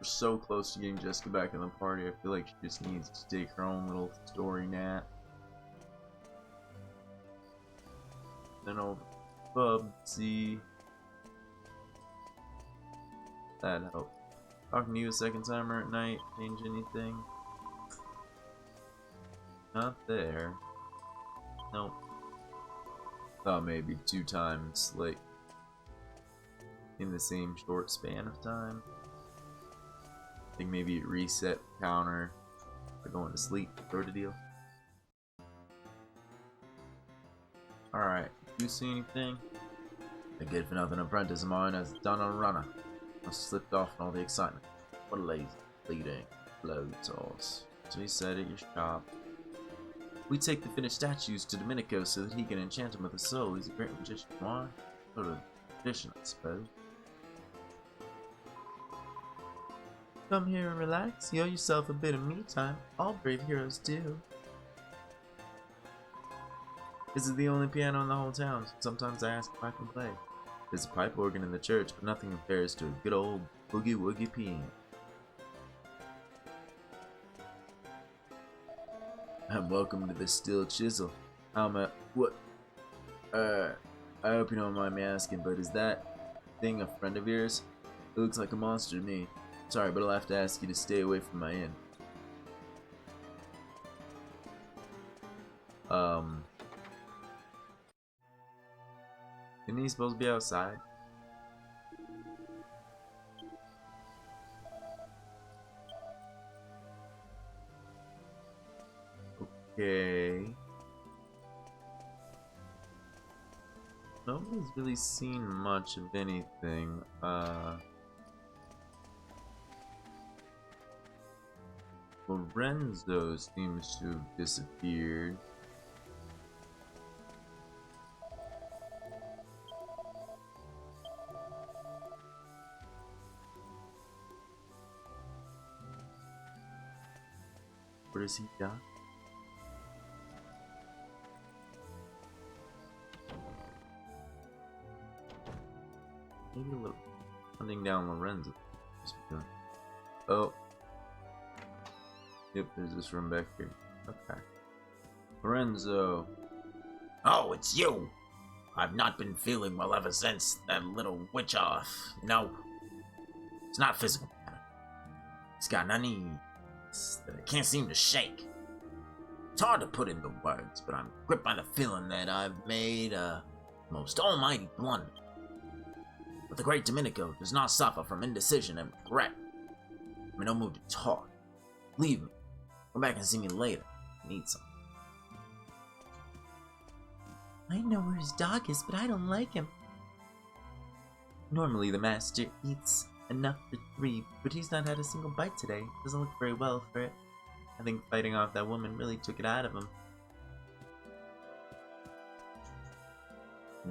so close to getting Jessica back in the party. I feel like she just needs to take her own little story nap. Then over to the pub, see. That helped. Talking to you a second timer at night, change anything? Not there. Nope. Thought maybe 2 times, like, in the same short span of time. I think maybe it reset the counter for going to sleep, sort of deal. Alright, you see anything? A good for nothing apprentice of mine has done a runner. I slipped off in all the excitement. What a lazy, bleeding, blood sauce. So he said at your shop. We take the finished statues to Domenico so that he can enchant them with his soul. He's a great magician. Why? Sort of tradition, I suppose. Come here and relax. You owe yourself a bit of me time. All brave heroes do. This is the only piano in the whole town. Sometimes I ask if I can play. There's a pipe organ in the church, but nothing compares to a good old boogie-woogie piano. Welcome to the Steel Chisel. What? I hope you don't mind me asking, but is that thing a friend of yours? It looks like a monster to me. Sorry, but I'll have to ask you to stay away from my inn. Isn't he supposed to be outside? Okay. Nobody's really seen much of anything. Lorenzo seems to have disappeared. Where is he down? Maybe a little hunting down Lorenzo. Oh. Yep, there's this room back here. Okay. Lorenzo. Oh, it's you! I've not been feeling well ever since that little witch off. You know, it's not physical matter. It's got an unease that I can't seem to shake. It's hard to put into words, but I'm gripped by the feeling that I've made a most almighty blunder. But the great Domenico does not suffer from indecision and regret. I'm in no mood to talk. Leave me. Come back and see me later. I need something. I know where his dog is, but I don't like him. Normally the master eats enough for 3, but he's not had a single bite today. Doesn't look very well for it. I think fighting off that woman really took it out of him.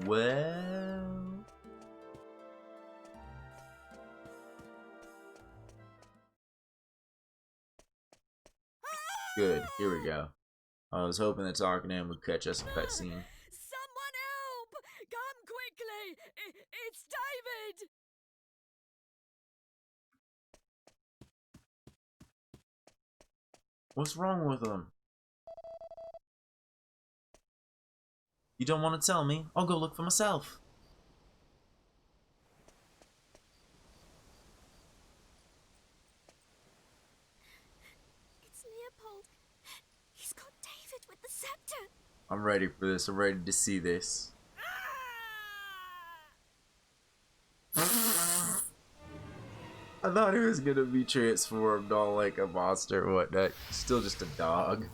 Well... Good, here we go. I was hoping that talking to him would catch us a cutscene. Someone help! Come quickly! It's David! What's wrong with him? You don't want to tell me? I'll go look for myself. It's Leopold. He's got David with the scepter. I'm ready for this. I'm ready to see this. I thought he was gonna be transformed all like a monster or whatnot. Still just a dog.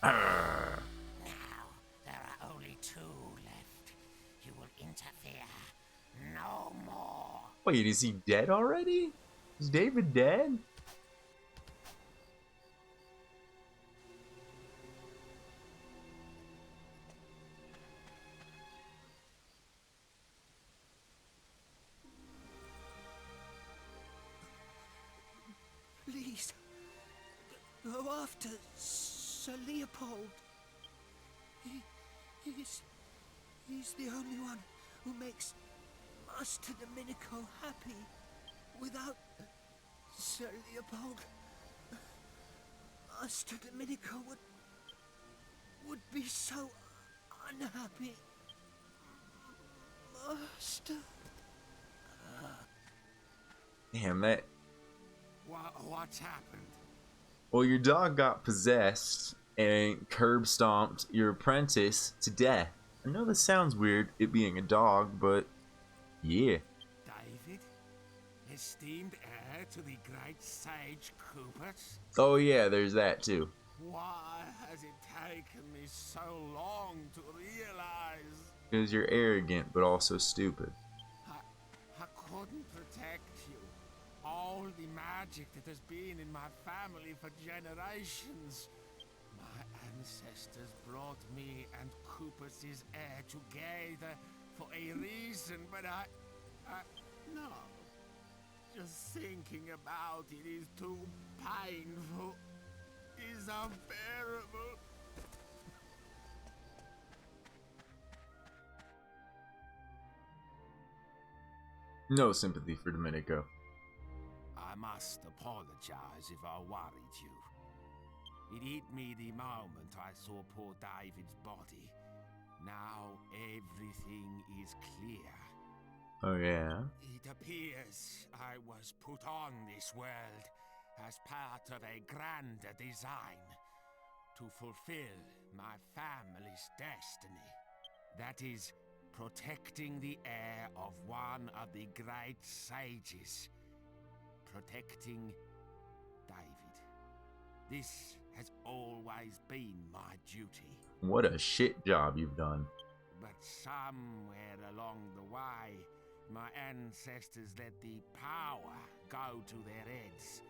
Now, there are only 2 left. You will interfere no more. Wait, is he dead already? Is David dead? Please, go after Sir Leopold. He's the only one who makes Master Domenico happy. Without Sir Leopold, Master Domenico would be so unhappy. Master. Damn that. What's happened? Well, your dog got possessed and curb stomped your apprentice to death. I know this sounds weird, it being a dog, but yeah. David? Esteemed heir to the great sage Coopers? Oh yeah, there's that too. Why has it taken me so long to realize? Because you're arrogant, but also stupid. I couldn't protect you. All the magic that has been in my family for generations. My ancestors brought me and Coopers' heir together for a reason, but no. Just thinking about it is too painful. Is unbearable. No sympathy for Domenico. I I must apologize if I worried you. It hit me the moment I saw poor David's body. Now everything is clear. Oh yeah? It appears I was put on this world as part of a grander design to fulfill my family's destiny. That is, protecting the heir of one of the great sages. Protecting David. This has always been my duty. What a shit job you've done. But somewhere along the way, my ancestors let the power go to their heads.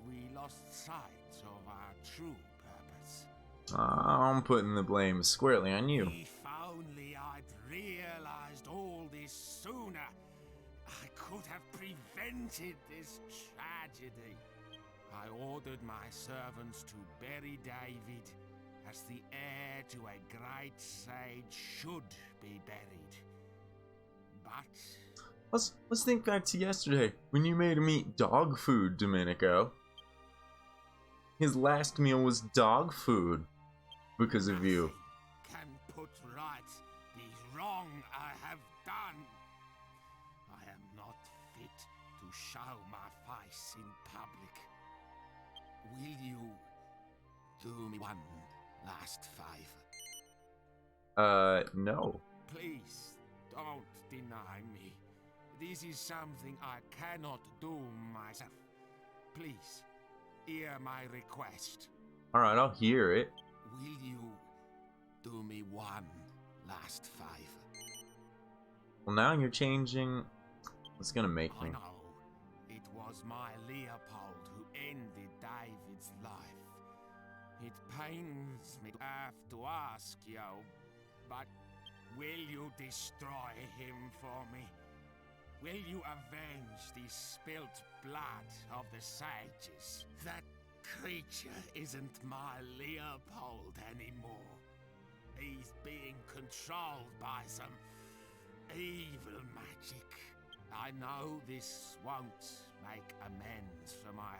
We lost sight of our true purpose. I'm putting the blame squarely on you. If only I'd realized all this sooner, I could have prevented this tragedy. I ordered my servants to bury David as the heir to a great sage should be buried. But Let's think back to yesterday when you made him eat dog food, Domenico. His last meal was dog food because of you. can put right the wrong I have done. I am not fit to show my face in public. Will you do me one last favor? No. Please don't deny me. This is something I cannot do myself. Please, hear my request. Alright, I'll hear it. Will you do me one last favor? Well, now you're changing. It's gonna make I me. know it was my Leopold who ended David's life. It pains me to have to ask you, but will you destroy him for me? Will you avenge the spilt blood of the sages? That creature isn't my Leopold anymore. He's being controlled by some evil magic. I know this won't make amends for my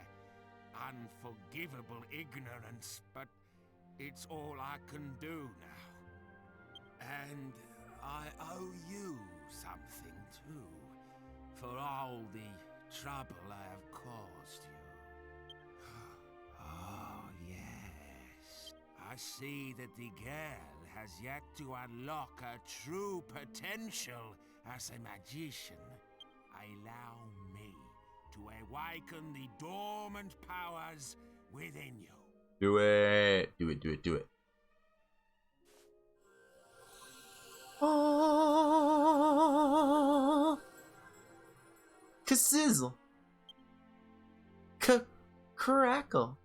unforgivable ignorance, but it's all I can do now. And I owe you something too, for all the trouble I have caused you. Oh, yes. I see that the girl has yet to unlock her true potential as a magician. Allow me to awaken the dormant powers within you. Do it. Do it, do it, do it. Oh, Kassizzle. Crackle.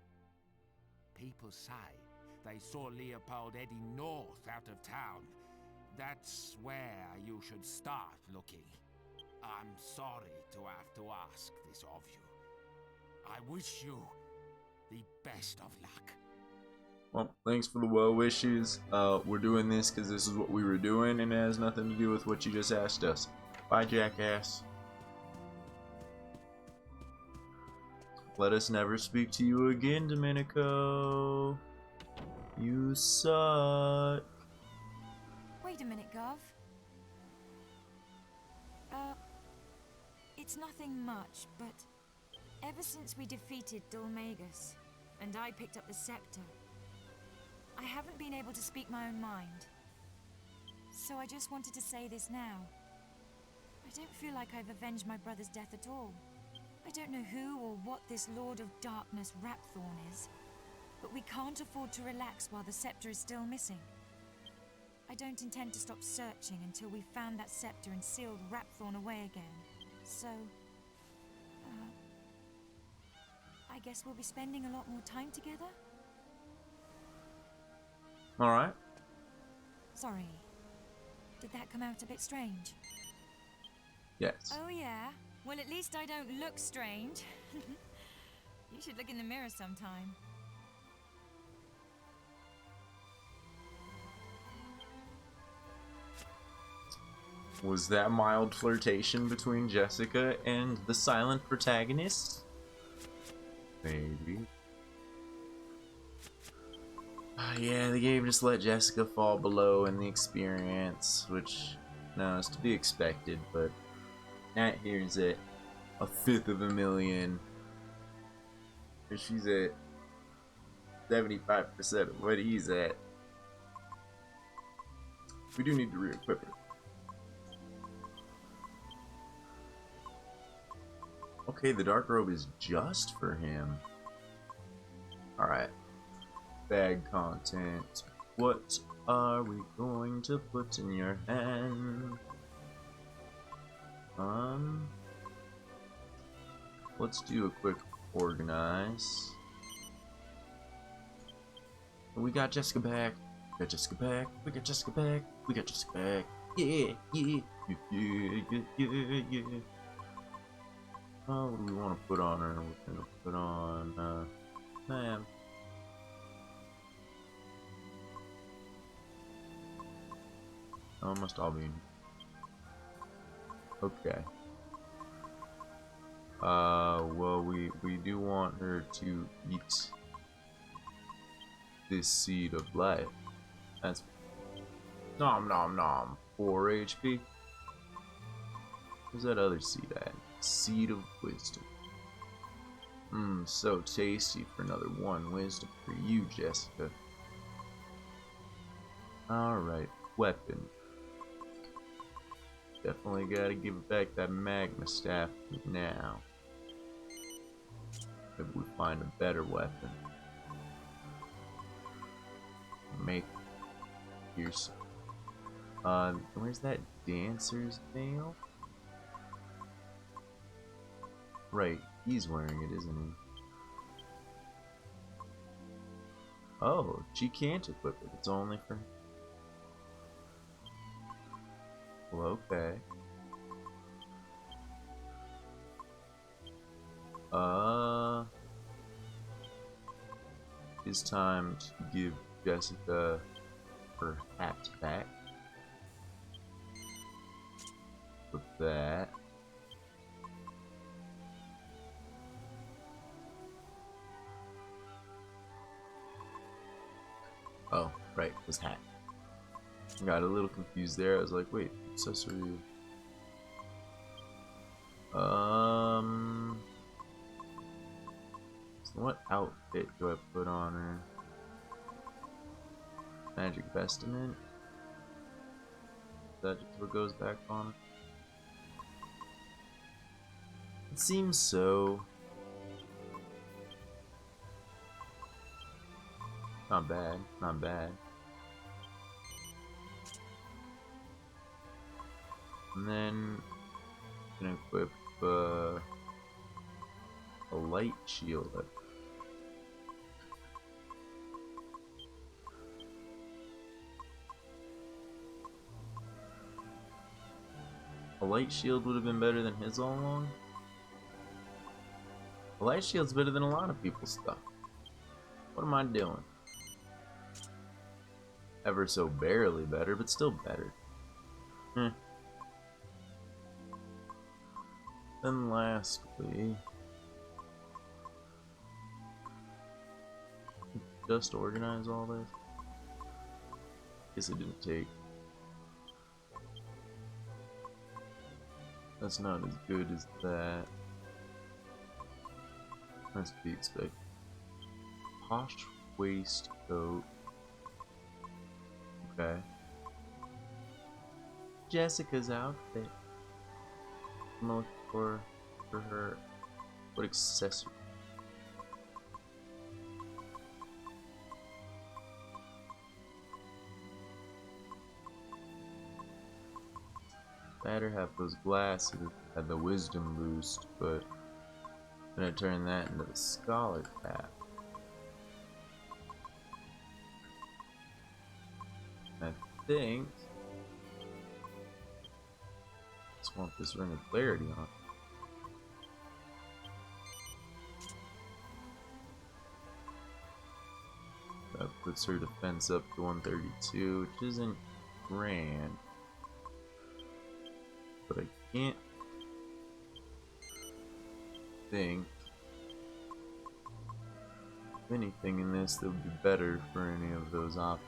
People say they saw Leopold heading north out of town. That's where you should start looking. I'm sorry to have to ask this of you. I wish you the best of luck. Well, thanks for the well wishes. We're doing this because this is what we were doing, and it has nothing to do with what you just asked us. Bye, jackass. Let us never speak to you again, Domenico. You suck. Wait a minute, Gov. It's nothing much, but ever since we defeated Dulmagus, and I picked up the scepter, I haven't been able to speak my own mind. So I just wanted to say this now. I don't feel like I've avenged my brother's death at all. I don't know who or what this Lord of Darkness Rapthorn is, but we can't afford to relax while the scepter is still missing. I don't intend to stop searching until we've found that scepter and sealed Rapthorn away again. So, I guess we'll be spending a lot more time together? Alright. Sorry. Did that come out a bit strange? Yes. Oh yeah? Well, at least I don't look strange. You should look in the mirror sometime. Was that mild flirtation between Jessica and the silent protagonist? Maybe. Yeah, the game just let Jessica fall below in the experience, which, no, is to be expected, but Nat here's at 1/5 of a million. She's at 75% of what he's at. We do need to re-equip her. Okay, the dark robe is just for him. Alright. Bag content. What are we going to put in your hand? Let's do a quick organize. We got Jessica back. We got Jessica back. We got Jessica back. We got Jessica back. Yeah, yeah, yeah, yeah, yeah, yeah. Oh, what do we want to put on her? We're gonna put on, man. Oh, must all be. Okay. Well, we do want her to eat this seed of life. That's nom nom nom. 4 HP. Where's that other seed at? Seed of wisdom. Mmm, so tasty for another 1 wisdom for you, Jessica. Alright, weapon. Definitely gotta give back that magma staff now. Maybe we find a better weapon. Make yourself. Where's that dancer's nail? Right, he's wearing it, isn't he? Oh, she can't equip it. It's only for him. Well, okay. It's time to give Jessica her hat back. With that. Oh, right, his hat. Got a little confused there. I was like, wait, accessory. So what outfit do I put on her? Magic vestment? Is that just what goes back on? It seems so. Not bad, not bad. And then I'm gonna equip a light shield. A light shield would have been better than his all along. A light shield's better than a lot of people's stuff. What am I doing? Ever so barely better, but still better. Then lastly, just organize all this. Guess it didn't take. That's not as good as that. That's to be expected. Posh waistcoat. Okay. Jessica's outfit. I'm gonna look for her. What accessory? Better have those glasses had the wisdom boost, but I'm gonna turn that into the scholar cap. I think just want this ring of clarity on. That puts her defense up to 132, which isn't grand. But I can't think anything in this that would be better for any of those options.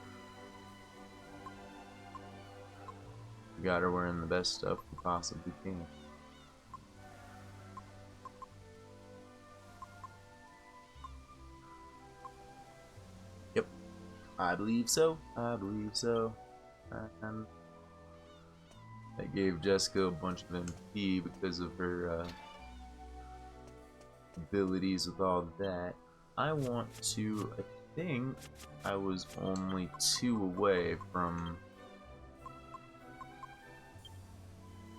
We got her wearing the best stuff we possibly can. Yep, I believe so. I believe so. And I gave Jessica a bunch of MP because of her abilities with all that. I want to, I think I was only 2 away from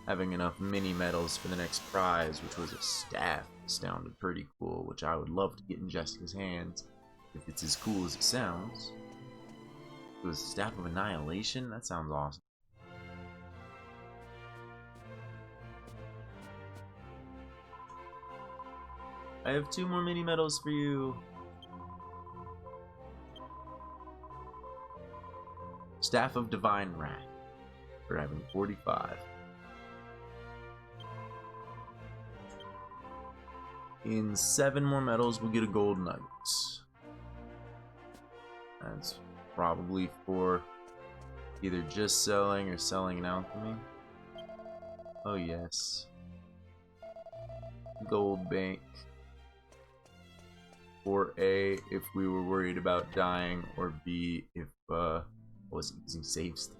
having enough mini medals for the next prize, which was a staff. It sounded pretty cool, which I would love to get in Jessica's hands if it's as cool as it sounds. It was Staff of Annihilation? That sounds awesome. I have 2 more mini medals for you. Staff of Divine Wrath for having 45. In 7 more medals, we'll get a gold nugget. That's probably for either just selling or selling an alchemy. Oh yes. Gold bank. Or A, if we were worried about dying, or B, if I wasn't using save state.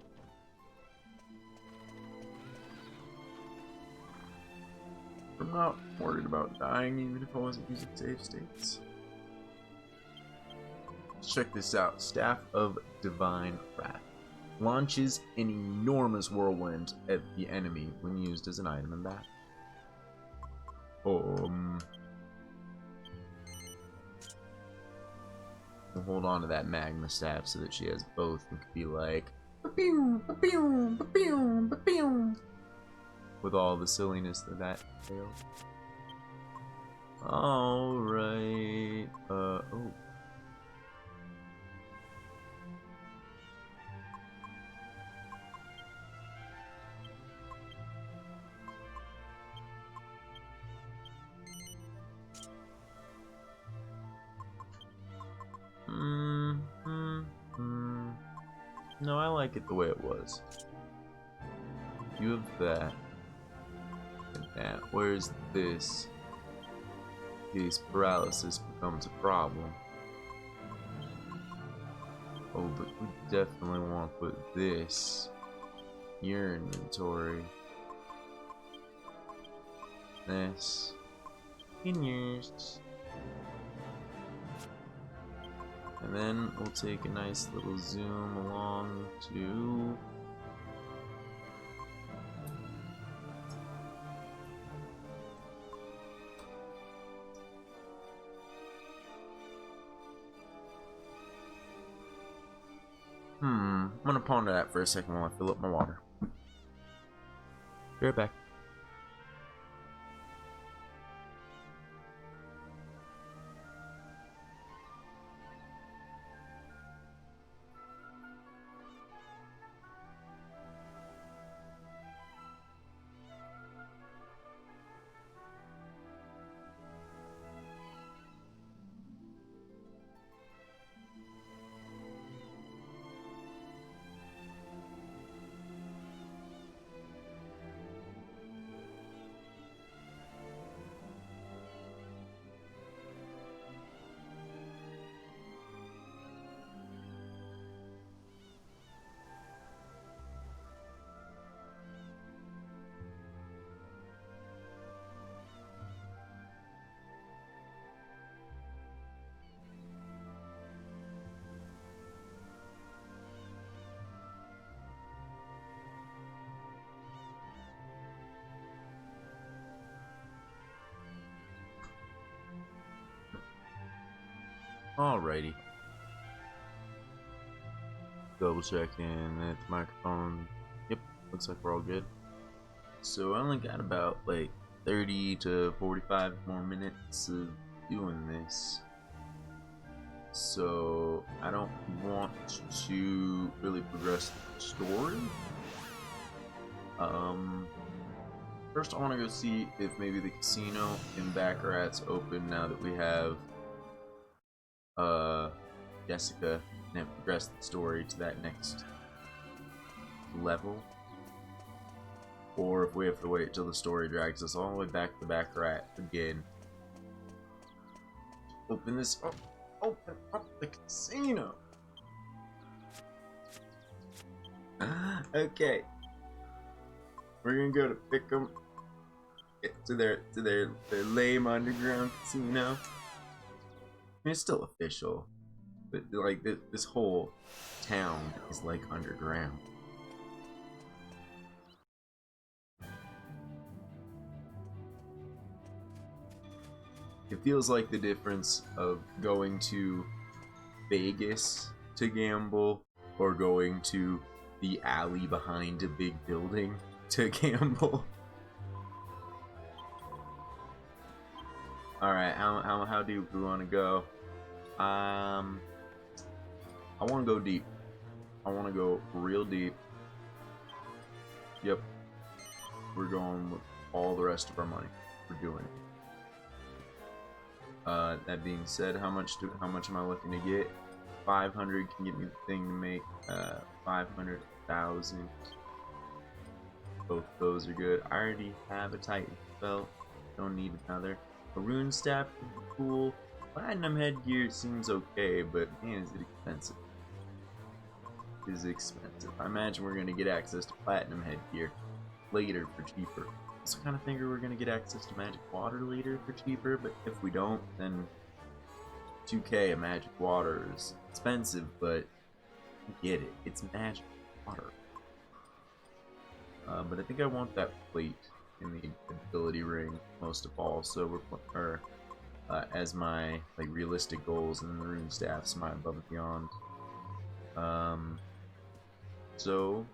I'm not worried about dying, even if I wasn't using save states. Let's check this out. Staff of Divine Wrath. Launches an enormous whirlwind at the enemy when used as an item in battle. We'll hold on to that magma staff so that she has both and could be like with all the silliness that entails. Alright. Oh. No, I like it the way it was. You have that. And that. Whereas this? Case paralysis becomes a problem. Oh, but we definitely want to put this in your inventory. This in yours. And then we'll take a nice little zoom along to I'm gonna ponder that for a second while I fill up my water. Be right back. Alrighty. Double checking that the microphone. Yep, looks like we're all good. So I only got about like 30 to 45 more minutes of doing this. So I don't want to really progress the story. First I want to go see if maybe the casino in Baccarat's open now that we have Jessica and progress the story to that next level, or if we have to wait till the story drags us all the way back to Baccarat again. Open this up. Open up the casino. Okay. We're gonna go to pick them to their lame underground casino. I mean, it's still official, but like this whole town is like underground. It feels like the difference of going to Vegas to gamble or going to the alley behind a big building to gamble. Alright, how deep do we want to go? I want to go deep. I want to go real deep. Yep. We're going with all the rest of our money. We're doing it. That being said, how much am I looking to get? 500 can get me the thing to make 500,000. Both those are good. I already have a Titan belt. Don't need another. A rune staff would be cool. Platinum headgear seems okay, but man, is it expensive. It is expensive. I imagine we're gonna get access to platinum headgear later for cheaper. Also kind of figure we're gonna get access to magic water later for cheaper, but if we don't, then 2K of magic water is expensive, but I get it. It's magic water. But I think I want that plate in the ability ring most of all, so we're putting her as my like realistic goals, and then the rune staff's my above and beyond. So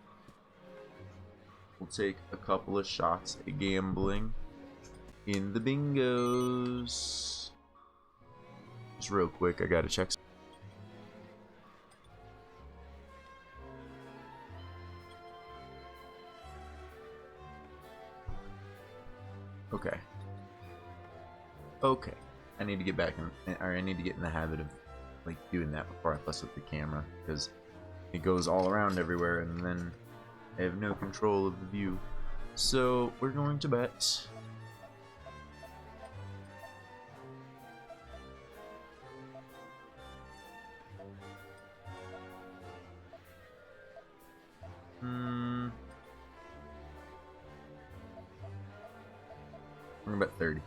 we'll take a couple of shots at gambling in the bingos. Just real quick, I gotta check. Okay. Okay. I need to get back in, or I need to get in the habit of like doing that before I fuss with the camera, because it goes all around everywhere and then I have no control of the view. So we're going to bet. We're gonna bet 30.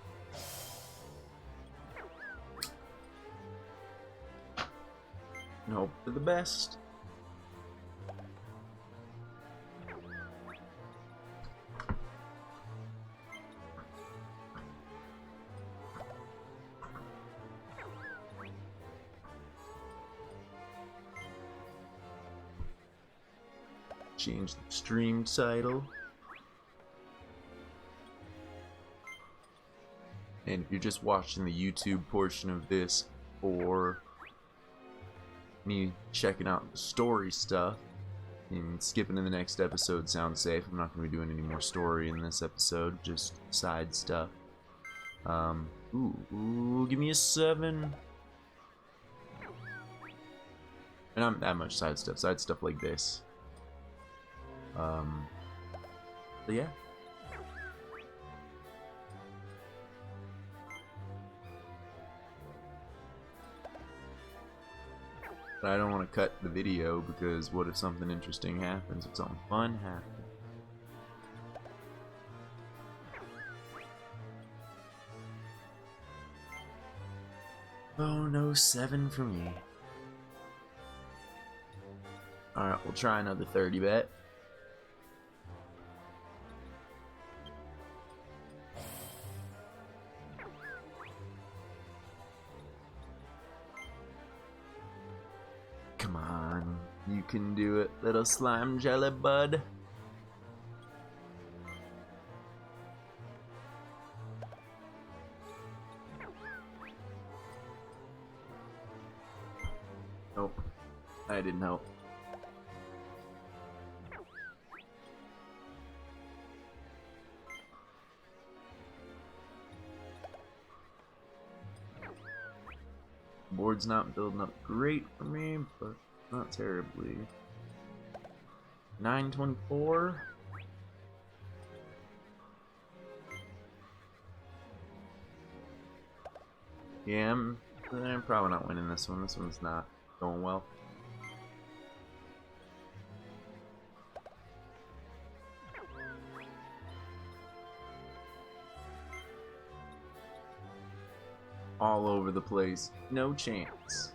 And hope for the best. Change the stream title. And if you're just watching the YouTube portion of this, or me checking out the story stuff and skipping to the next episode, sounds safe. I'm not going to be doing any more story in this episode, just side stuff. Ooh, give me a 7. And not that much side stuff like this. But yeah. But I don't want to cut the video, because what if something interesting happens, if something fun happens? Oh no, 7 for me. Alright, we'll try another 30 bet. Come on, you can do it, little slime jelly bud. Nope, I didn't help. Board's not building up great for me, but not terribly. 924. Yeah, I'm probably not winning this one. This one's not going well. All over the place. No chance.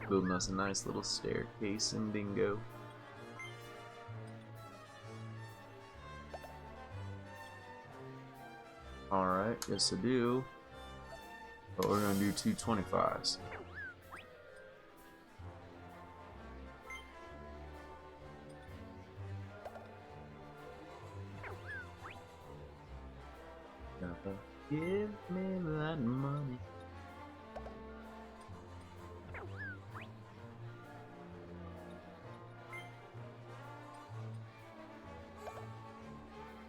Building us a nice little staircase and bingo. Alright, yes I do. But we're gonna do 225s. Give me that money.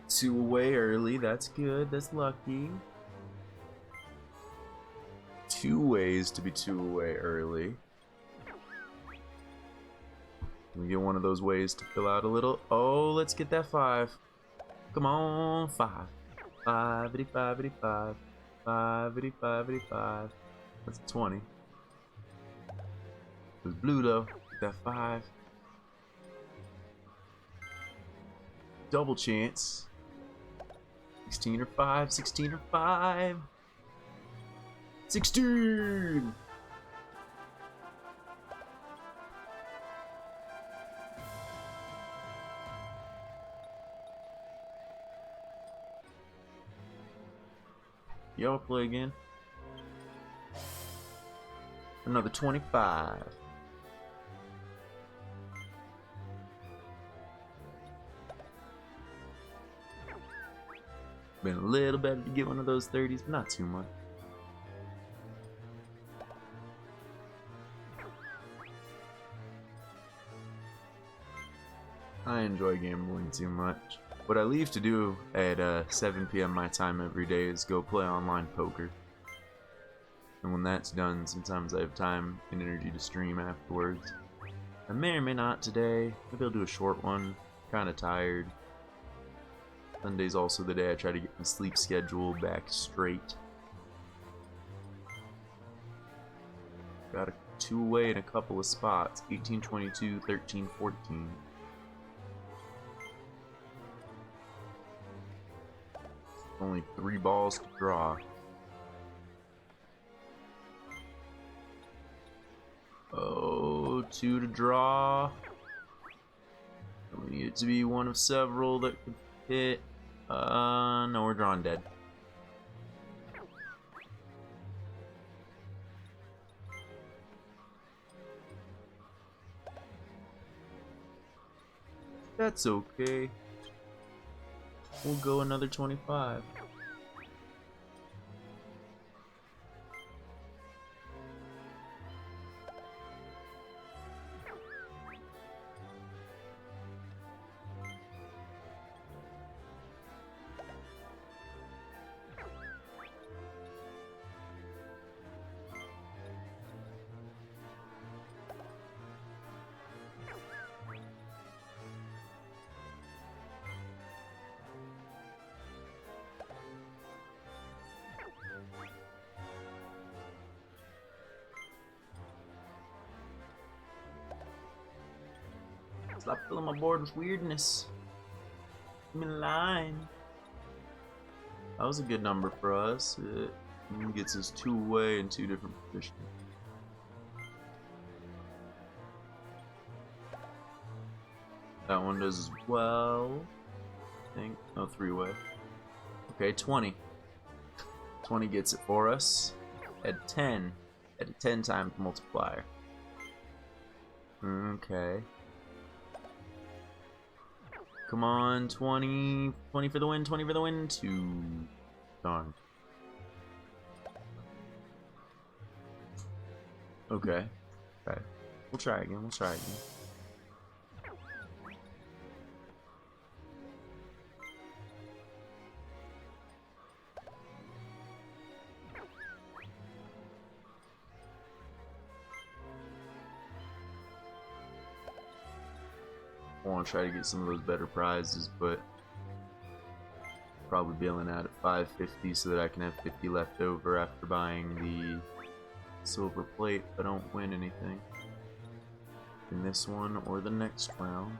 Two away early, that's good, that's lucky. 2 ways to be 2 away early. Can we get one of those ways to fill out a little? Oh, let's get that 5. Come on, 5. 5-85-85. 5-85-85. That's 20. It was blue though. Get that 5. Double chance. 16 or 5. 16 or 5. 16! Y'all play again. Another 25. Been a little better to get one of those 30s, but not too much. I enjoy gambling too much. What I leave to do at 7 p.m. my time every day is go play online poker. And when that's done, sometimes I have time and energy to stream afterwards. I may or may not today. Maybe I'll do a short one. Kinda tired. Sunday's also the day I try to get my sleep schedule back straight. Got a 2 away in a couple of spots. 18, 22, 13, 14. Only 3 balls to draw. Oh, 2 to draw. We need it to be one of several that could hit. No, we're drawing dead. That's okay. We'll go another 25. Stop filling my board with weirdness. I'm in line. That was a good number for us. It gets us 2 away in 2 different positions. That one does as well. I think. No, 3 away. Okay, 20. 20 gets it for us. At 10. At a 10 times multiplier. Okay. Come on, 20. 20 for the win, 20 for the win. 2. Darn. Okay. Okay. We'll try again, we'll try again. want to try to get some of those better prizes, but probably bailing out at 550 so that I can have 50 left over after buying the silver plate if I don't win anything in this one or the next round.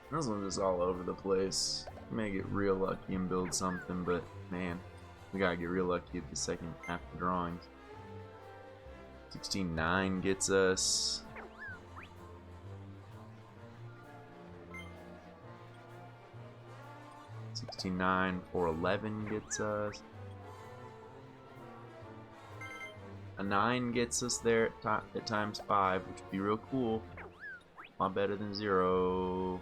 This one's just all over the place. We may get real lucky and build something, but man, we gotta get real lucky at the second half of the drawings. 16-9 gets us. $69 for 11 gets us. A 9 gets us there at times 5, which would be real cool. A lot better than 0.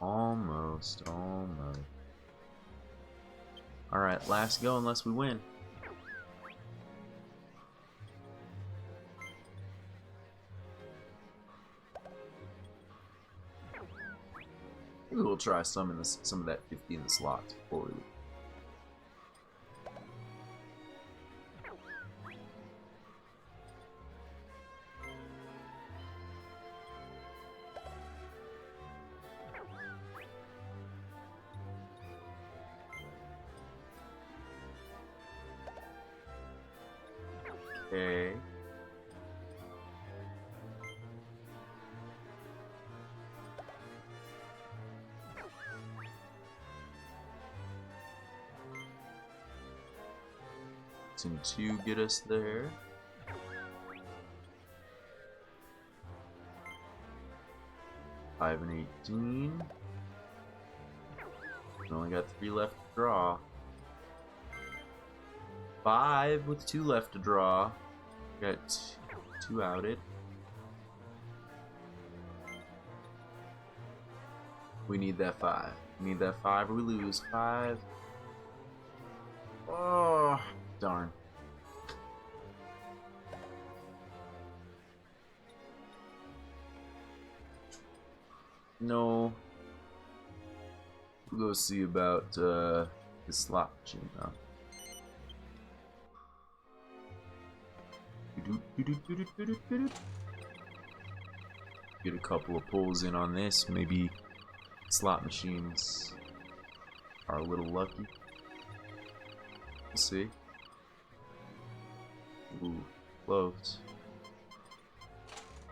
Almost. Alright, last go unless we win. Maybe we'll try some of that 50 in the slots before we leave. Okay. Can 2 get us there? $5 and 18. We only got 3 left to draw. 5 with 2 left to draw. Got 2 outed. We need that 5. We need that 5 or we lose. 5. Oh, darn. No. We'll go see about the slot machine now. Get a couple of pulls in on this. Maybe slot machines are a little lucky. We'll see. Ooh, close.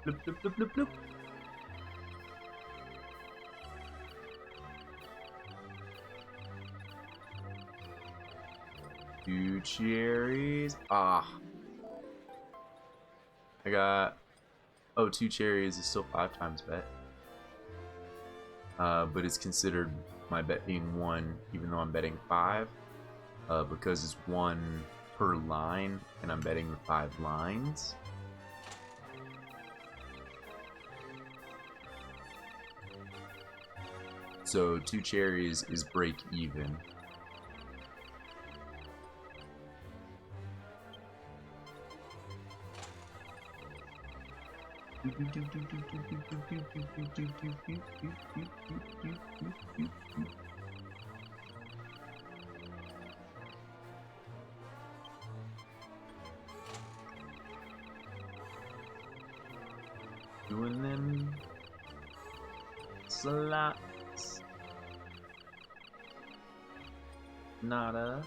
Bloop, bloop, bloop, bloop, bloop. Two cherries. Ah. I got... Oh, 2 cherries is still 5 times bet. But it's considered my bet being 1, even though I'm betting 5. Because it's 1 per line, and I'm betting the 5 lines. So 2 cherries is break even. Doing them slots. Nada.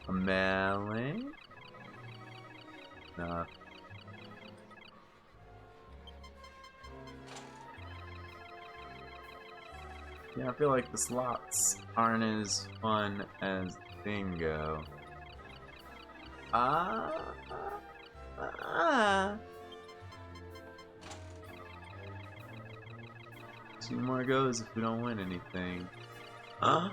A melon? Nah. Yeah, I feel like the slots aren't as fun as bingo. Two more goes if we don't win anything. Oh.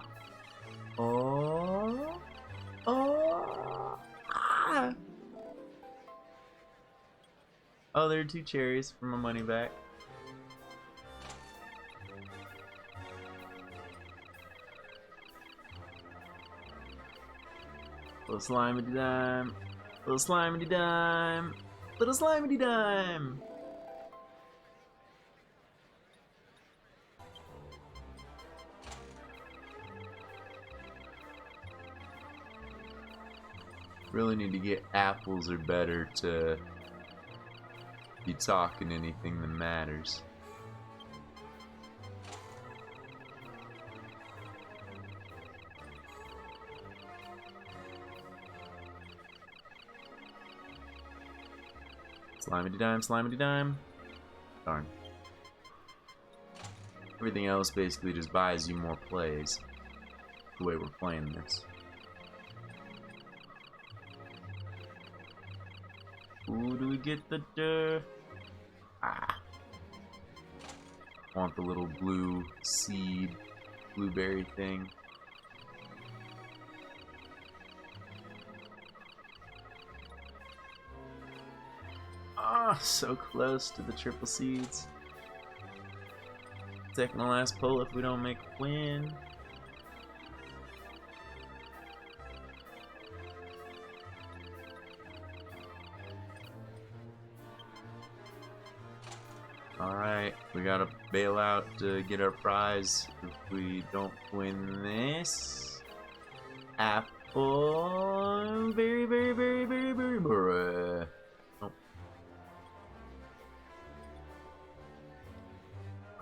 Oh, there are 2 cherries for my money back. Little slimy dime. Little slimy dime. Little slimy dime. Really need to get apples or better to be talking anything that matters. Slimity dime, slimity dime. Darn. Everything else basically just buys you more plays. The way we're playing this. Ooh, do we get the ah. Want the little blue seed, blueberry thing. Ah, so close to the triple seeds. Second to last pull if we don't make a win. Alright, we gotta bail out to get our prize if we don't win this. Apple. Very, very, very, very, very, very. Oh.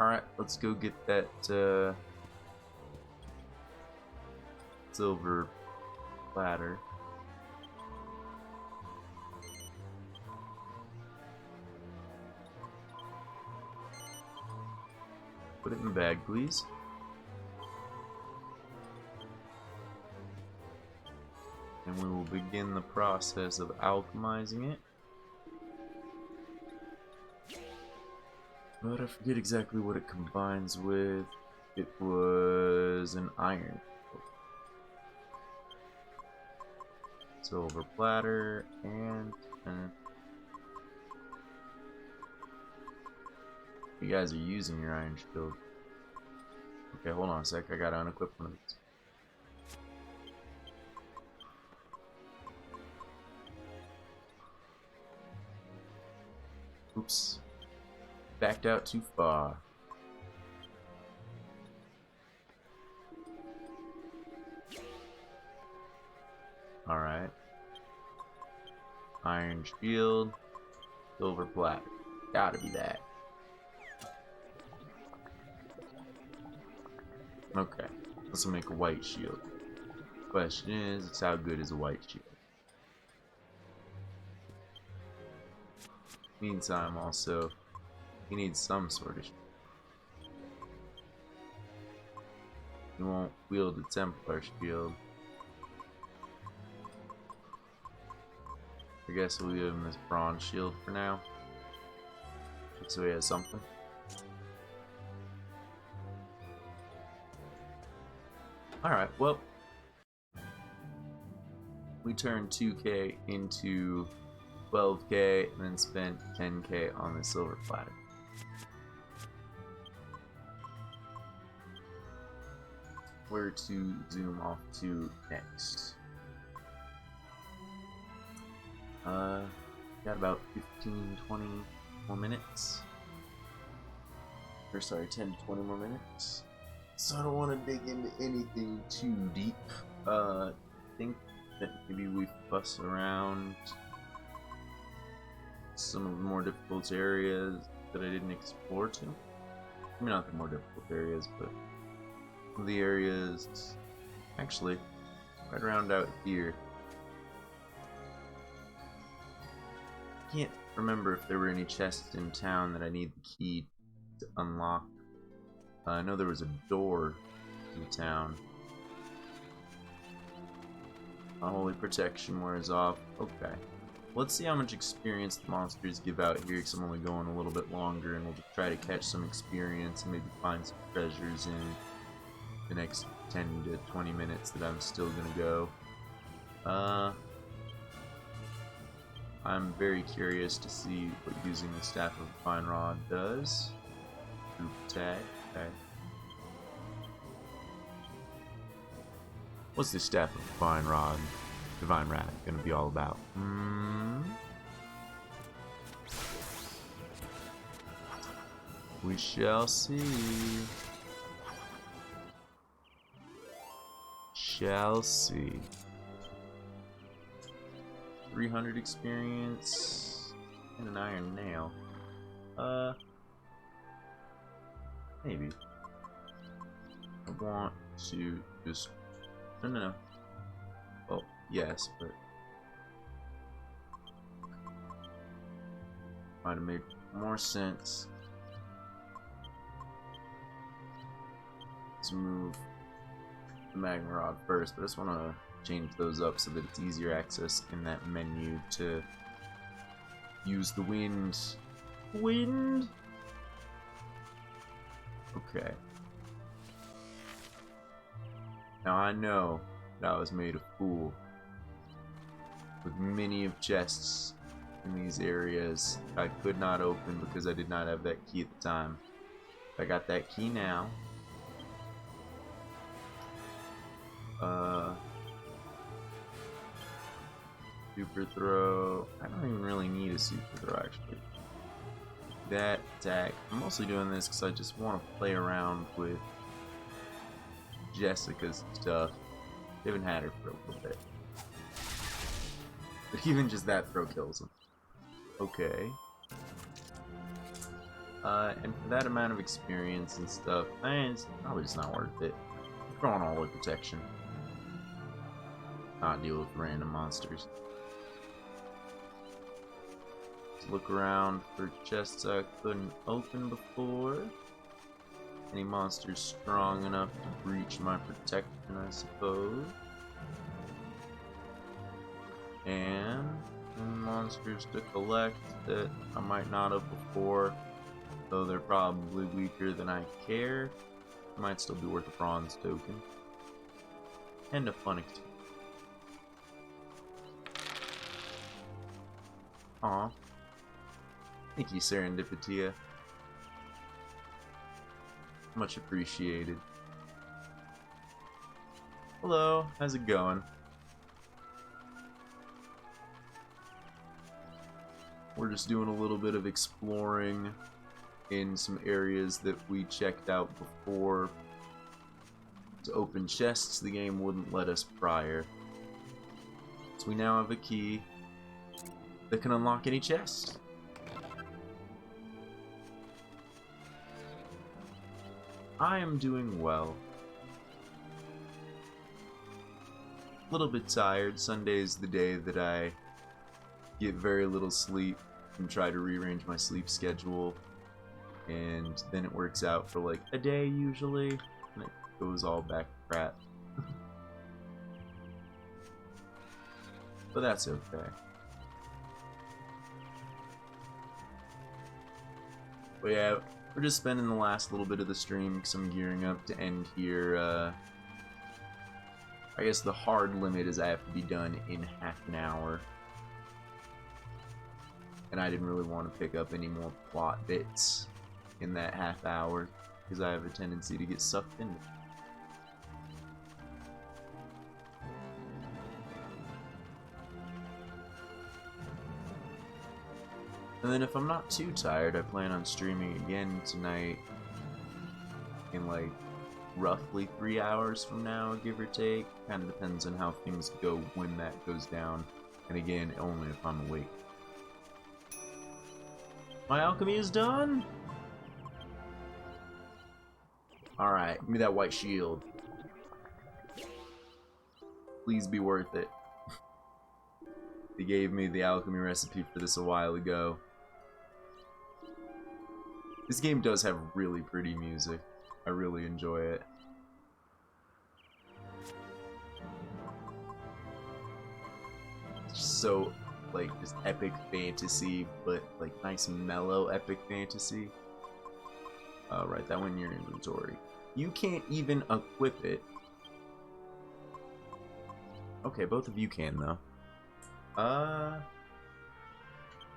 Alright, let's go get that silver platter. Put it in the bag, please. And we will begin the process of alchemizing it. But I forget exactly what it combines with. It was an iron. Silver platter and you guys are using your iron shield. Okay, hold on a sec. I gotta unequip one of these. Oops. Backed out too far. Alright. Iron shield. Silver platter. Gotta be that. Okay. Let's make a white shield. Question is, how good is a white shield? Meantime, also, he needs some sort of shield. He won't wield a Templar shield. I guess we'll give him this bronze shield for now. So he has something. Alright, well, we turned 2k into 12k and then spent 10k on the silver platter. Where to zoom off to next? Got about 15-20 more minutes. Or sorry, 10 to 20 more minutes. So I don't want to dig into anything too deep. I think that maybe we fuss around some of the more difficult areas that I didn't explore to. I mean, not the more difficult areas, but the areas actually right around out here. Can't remember if there were any chests in town that I need the key to unlock. I know there was a door to the town. My holy protection wears off. Okay. Let's see how much experience the monsters give out here, because I'm only going a little bit longer, and we'll just try to catch some experience and maybe find some treasures in the next 10 to 20 minutes that I'm still gonna go. I'm very curious to see what using the Staff of Divine Rod does. Group attack, okay. What's the Staff of Divine Rod gonna be all about? We shall see. Shall see. 300 experience and an iron nail. Maybe. I want to just... No. Well, yes, but... might have made more sense to move the Magma Rod first, but I just want to change those up so that it's easier access in that menu to use the wind. Wind? Okay. Now I know that I was made a fool with many of chests in these areas I could not open because I did not have that key at the time. I got that key now. Super throw. I don't even really need a super throw actually. That attack. I'm mostly doing this because I just want to play around with Jessica's stuff. I haven't had her for a little bit. But even just that throw kills him. Okay. And for that amount of experience and stuff, it's probably just not worth it. Throwing all the protection. Not deal with random monsters. Look around for chests I couldn't open before. Any monsters strong enough to breach my protection, I suppose. And monsters to collect that I might not have before, though they're probably weaker than I care. Might still be worth a bronze token. And a fun experience. Aw. Thank you, Serendipitia. Much appreciated. Hello, how's it going? We're just doing a little bit of exploring in some areas that we checked out before. To open chests the game wouldn't let us prior. So we now have a key that can unlock any chest. I am doing well. A little bit tired. Sunday's the day that I get very little sleep and try to rearrange my sleep schedule. And then it works out for like a day usually, and it goes all back to crap. But that's okay. But yeah, we're just spending the last little bit of the stream because I'm gearing up to end here. I guess the hard limit is I have to be done in half an hour. And I didn't really want to pick up any more plot bits in that half hour because I have a tendency to get sucked into it. And then if I'm not too tired, I plan on streaming again tonight in like roughly 3 hours from now, give or take. Kind of depends on how things go when that goes down. And again, only if I'm awake. My alchemy is done! Alright, give me that white shield. Please be worth it. They gave me the alchemy recipe for this a while ago. This game does have really pretty music. I really enjoy it. It's just so, like, just epic fantasy, but, like, nice mellow epic fantasy. Right, that one in your inventory. You can't even equip it. Okay, both of you can, though.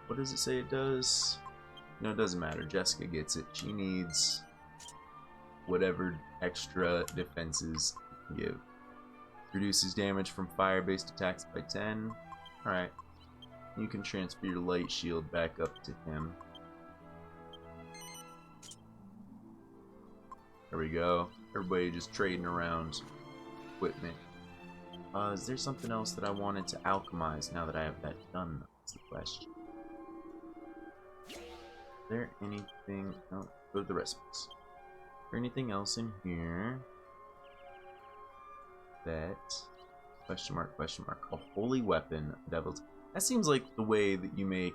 What does it say it does? No, it doesn't matter. Jessica gets it. She needs whatever extra defenses you can give. Reduces damage from fire-based attacks by 10. Alright. You can transfer your light shield back up to him. There we go. Everybody just trading around equipment. Is there something else that I wanted to alchemize now that I have that done? That's the question. Is there anything... No, go to the recipes. Is there anything else in here that... Question mark, question mark. A holy weapon, devil's... That seems like the way that you make...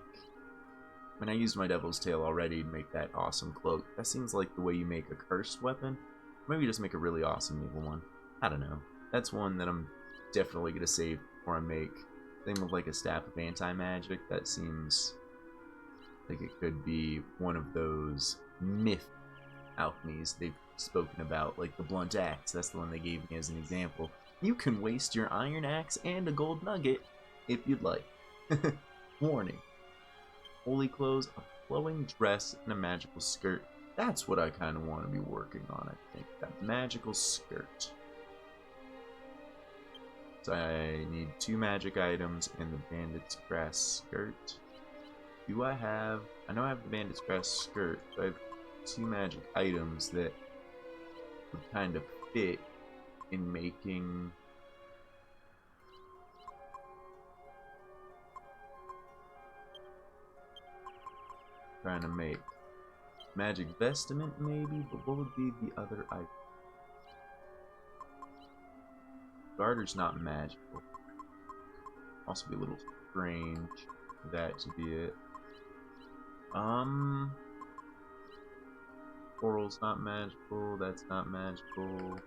I mean, I used my devil's tail already to make that awesome cloak. That seems like the way you make a cursed weapon. Maybe just make a really awesome evil one. I don't know. That's one that I'm definitely going to save before I make. Same with like a staff of anti-magic. That seems like it could be one of those myth alchemies they've spoken about. Like the blunt axe. That's the one they gave me as an example. You can waste your iron axe and a gold nugget if you'd like. Warning. Holy clothes, a flowing dress, and a magical skirt. That's what I kind of want to be working on, I think. That magical skirt. So I need 2 magic items and the bandit's grass skirt. Do I have... I know I have the bandit's grass skirt, but I have 2 magic items that would kind of fit in making... Trying to make magic vestment maybe, but what would be the other item? Garter's not magical. Also be a little strange for that to be it. Coral's not magical, that's not magical.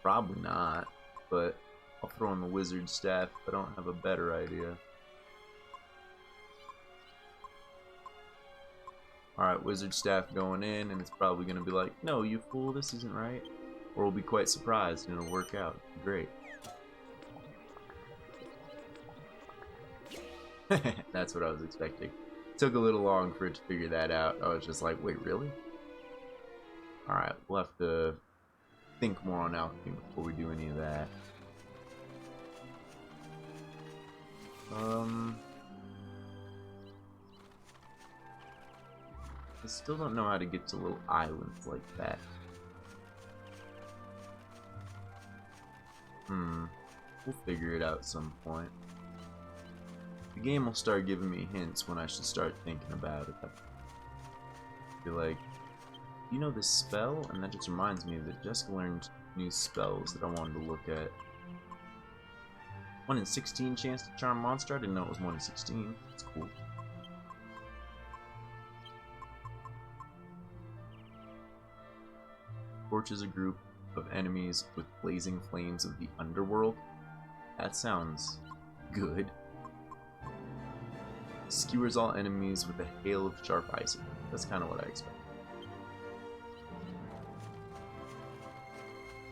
Probably not, but I'll throw in the wizard staff if I don't have a better idea. Alright, wizard staff going in, and it's probably going to be like, no, you fool, this isn't right. Or we'll be quite surprised, and it'll work out. Great. That's what I was expecting. Took a little long for it to figure that out. I was just like, wait, really? Alright, we'll have to think more on alchemy before we do any of that. I still don't know how to get to little islands like that. We'll figure it out at some point. The game will start giving me hints when I should start thinking about it. I'll be like, you know this spell? And that just reminds me that Jessica learned new spells that I wanted to look at. 1 in 16 chance to charm monster? I didn't know it was 1 in 16. That's cool. Torches a group of enemies with blazing flames of the underworld. That sounds good. Skewers all enemies with a hail of sharp icing. That's kind of what I expect.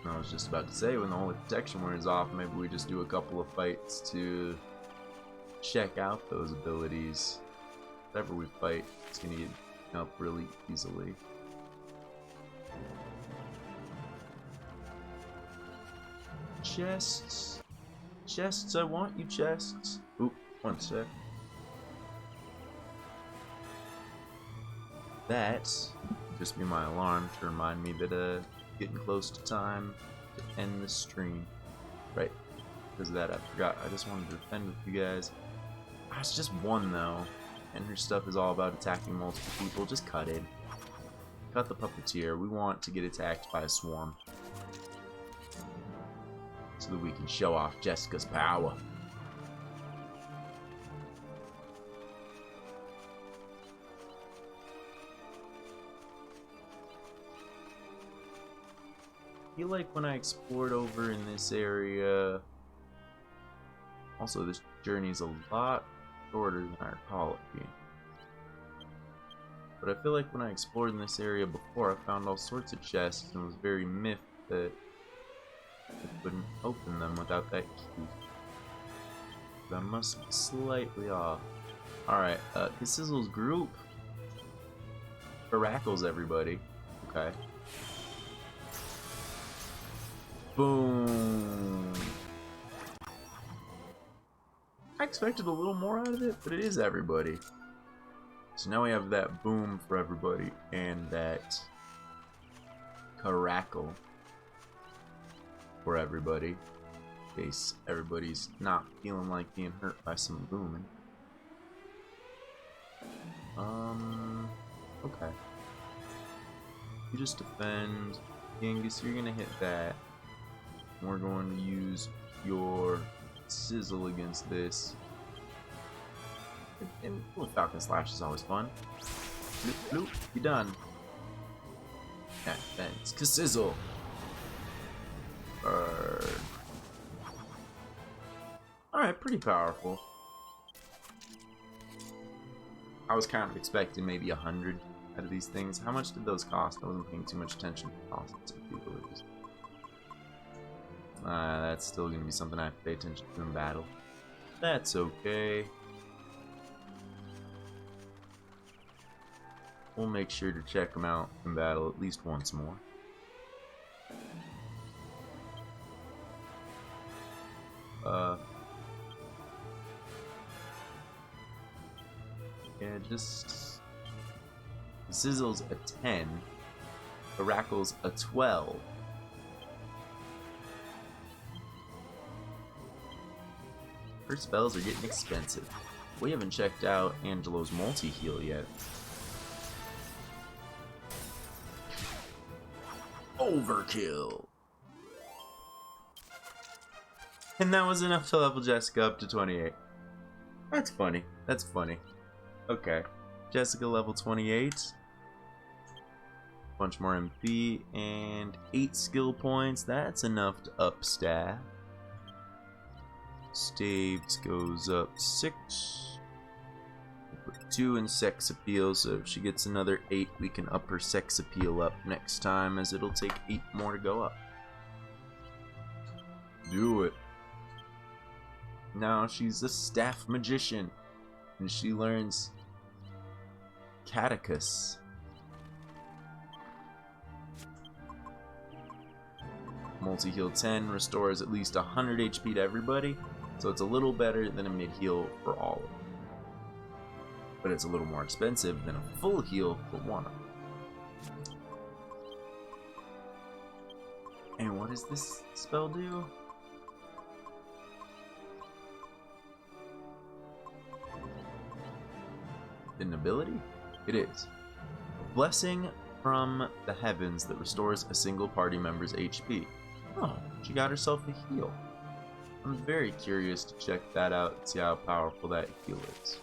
I was just about to say, when the holy protection wears off, maybe we just do a couple of fights to check out those abilities. Whatever we fight, it's gonna get up really easily. Chests. Chests, I want you chests. Oop, one sec. That just be my alarm to remind me that getting close to time to end the stream. Right, because of that I forgot. I just wanted to defend with you guys. It's just one though, and her stuff is all about attacking multiple people. Just cut it. Cut the puppeteer. We want to get attacked by a swarm, so that we can show off Jessica's power. I feel like when I explored over in this area, also this journey is a lot shorter than I recall it being. but I feel like when I explored in this area before, I found all sorts of chests and was very miffed that I couldn't open them without that key. But I must be slightly off. Alright, Cassizzle's group. Baracles everybody. Okay. Boom! I expected a little more out of it, but it is everybody. So now we have that boom for everybody, and that crackle for everybody. In case everybody's not feeling like being hurt by some booming. Okay. You just defend. Genghis, you're gonna hit that. We're going to use your sizzle against this. And Falcon Slash is always fun. Bloop, bloop, you're done. Yeah, thanks. Cassizzle. Alright, pretty powerful. I was kind of expecting maybe 100 out of these things. How much did those cost? I wasn't paying too much attention to the costs of people. That's still going to be something I have to pay attention to in battle. That's okay. We'll make sure to check them out in battle at least once more. Yeah, just... Sizzle's a 10. Oracle's a 12. Her spells are getting expensive. We haven't checked out Angelo's multi-heal yet. Overkill! And that was enough to level Jessica up to 28. That's funny. That's funny. Okay. Jessica level 28. Bunch more MP and 8 skill points. That's enough to up staff. Staves goes up 6. We'll put 2 in sex appeal, so if she gets another 8, we can up her sex appeal up next time, as it'll take 8 more to go up. Do it. Now she's a staff magician, and she learns Catechus. Multi-heal 10 restores at least 100 HP to everybody, so it's a little better than a mid-heal for all of them. But it's a little more expensive than a full heal for one of them. And what does this spell do? An ability? It is. A blessing from the heavens that restores a single party member's HP. Oh, she got herself a heal. I'm very curious to check that out and see how powerful that heal is.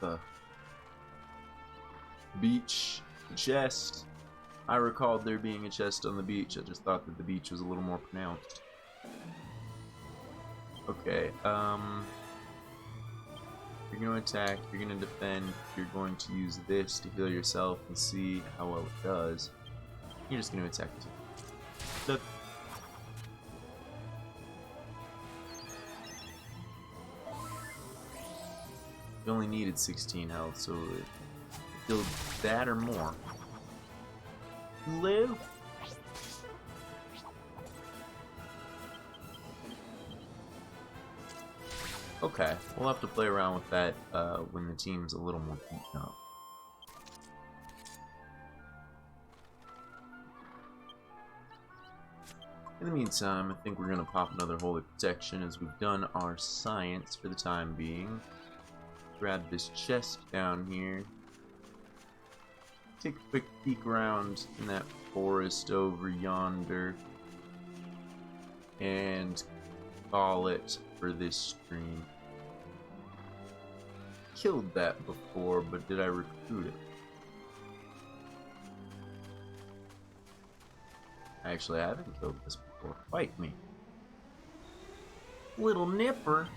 The beach chest. I recalled there being a chest on the beach. I just thought that the beach was a little more pronounced. Okay, you're going to attack, you're going to defend, you're going to use this to heal yourself and see how well it does. You're just going to attack too. Look. You only needed 16 health, so it killed that or more. Live. Okay, we'll have to play around with that when the team's a little more beaten up. In the meantime, I think we're going to pop another Holy Protection as we've done our science for the time being. Grab this chest down here. Take a quick peek around in that forest over yonder. And call it for this stream. Killed that before, but did I recruit it? Actually, I haven't killed this before. or fight me. Little nipper.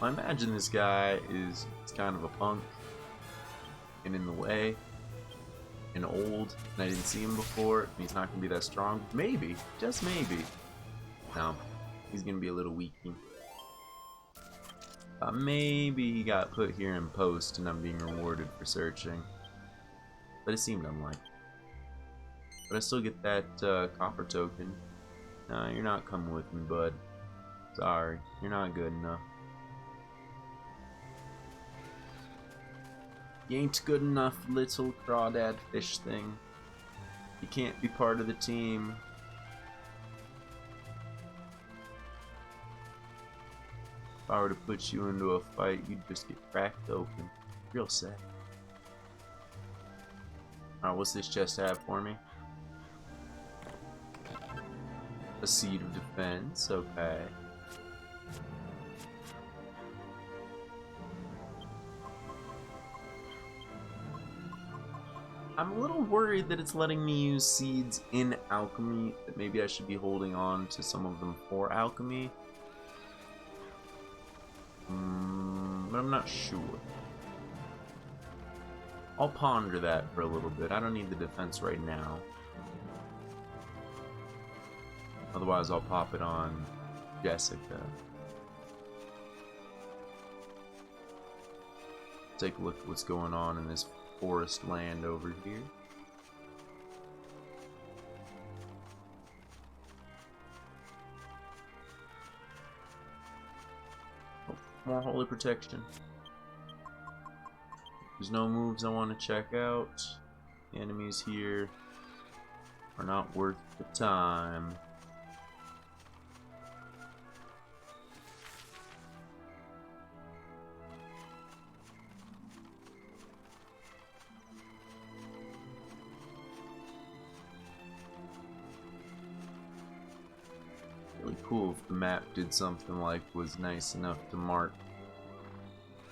I imagine this guy is kind of a punk and in the way and old, and I didn't see him before, and he's not going to be that strong. Maybe, just maybe. No, he's going to be a little weaky. Maybe he got put here in post and I'm being rewarded for searching. But it seemed unlikely. But I still get that copper token. No, you're not coming with me, bud. Sorry, you're not good enough. You ain't good enough, little crawdad fish thing. You can't be part of the team. If I were to put you into a fight, you'd just get cracked open. Real sad. Alright, what's this chest have for me? A seed of defense, okay. I'm a little worried that it's letting me use seeds in alchemy, that maybe I should be holding on to some of them for alchemy. But I'm not sure. I'll ponder that for a little bit. I don't need the defense right now. Otherwise, I'll pop it on Jessica. Take a look at what's going on in this forest land over here. Oh, more holy protection. There's no moves I want to check out. The enemies here are not worth the time. Really cool if the map did something like was nice enough to mark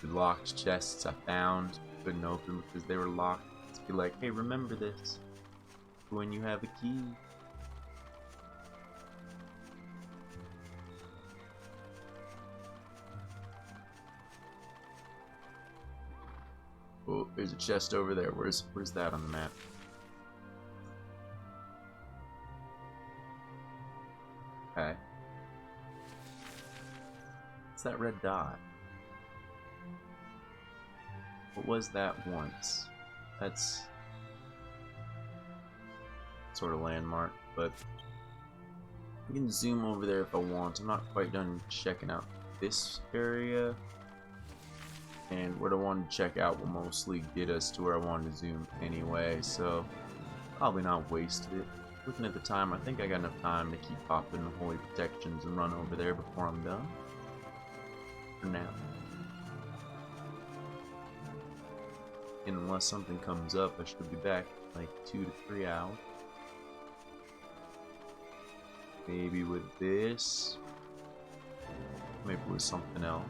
the locked chests I found, couldn't open because they were locked. Just be like, hey, remember this when you have a key. Oh, there's a chest over there. Where's that on the map? Okay. What's that red dot? What was that once? That's sort of landmark, but I can zoom over there if I want. I'm not quite done checking out this area, and what I wanted to check out will mostly get us to where I wanted to zoom anyway, so probably not wasted it. Looking at the time, I think I got enough time to keep popping the holy protections and run over there before I'm done. For now. And unless something comes up, I should be back in like 2 to 3 hours. Maybe with this. Maybe with something else.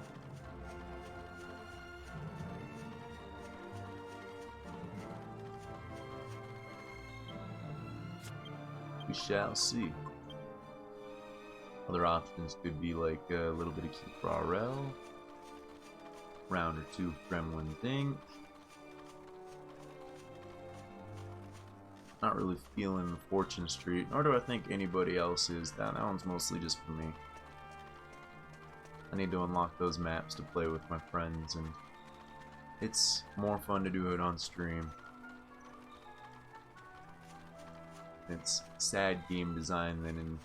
We shall see. Other options could be like a little bit of Keep RL, round or 2 of Gremlin Dink. Not really feeling Fortune Street, nor do I think anybody else is. That one's mostly just for me. I need to unlock those maps to play with my friends, and it's more fun to do it on stream. It's sad game design that in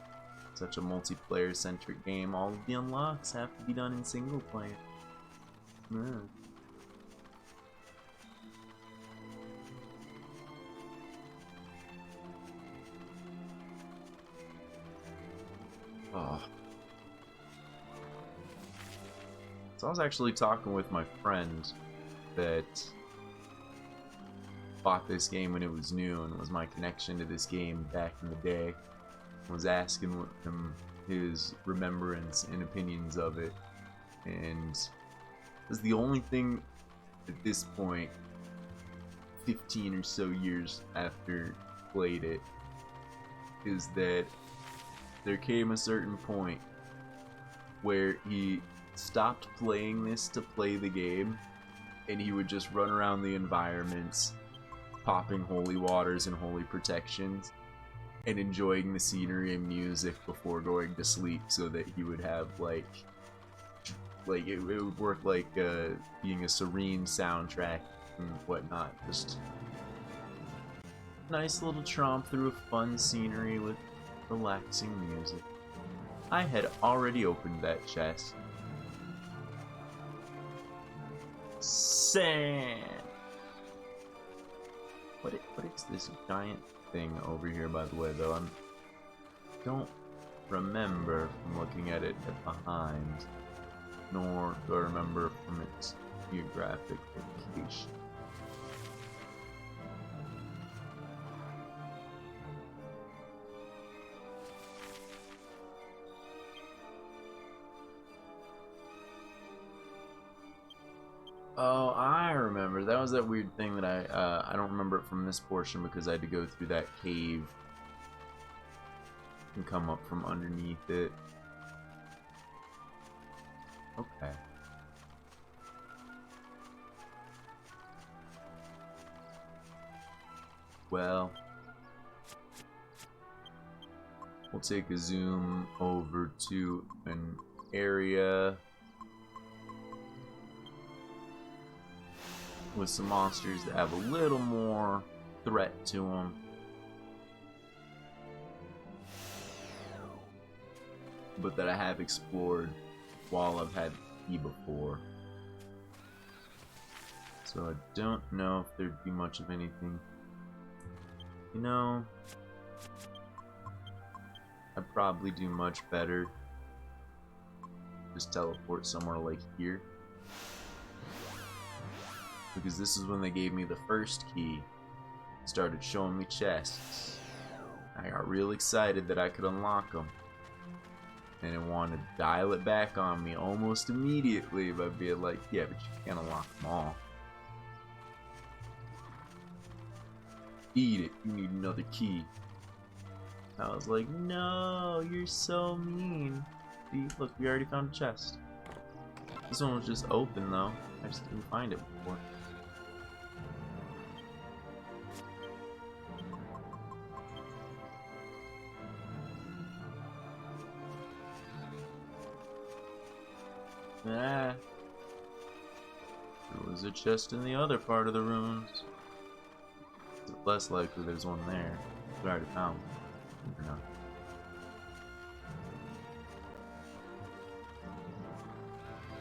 such a multiplayer centric game, all of the unlocks have to be done in single player. Oh. So I was actually talking with my friend that bought this game when it was new and was my connection to this game back in the day. I was asking him his remembrance and opinions of it, and it was the only thing at this point, 15 or so years after played it, is that there came a certain point where he stopped playing this to play the game, and he would just run around the environments, popping holy waters and holy protections, and enjoying the scenery and music before going to sleep, so that he would have like it would work like being a serene soundtrack and whatnot. Just nice little tromp through a fun scenery with relaxing music. I had already opened that chest. Sand. What is this giant thing over here, by the way, though? I don't remember from looking at it behind, nor do I remember from its geographic location. Oh, I remember. That was that weird thing that I don't remember it from this portion because I had to go through that cave and come up from underneath it. Okay. Well, we'll take a zoom over to an area with some monsters that have a little more threat to them. But that I have explored while I've had E before. So I don't know if there'd be much of anything. You know, I'd probably do much better just teleport somewhere like here. Because this is when they gave me the first key, started showing me chests. I got real excited that I could unlock them, and it wanted to dial it back on me almost immediately by being like, yeah, but you can't unlock them all. Eat it, you need another key. I was like, no, you're so mean. See, look, we already found a chest. This one was just open though, I just didn't find it before. Ah. There was a chest in the other part of the ruins. It's less likely there's one there. We already found one. No.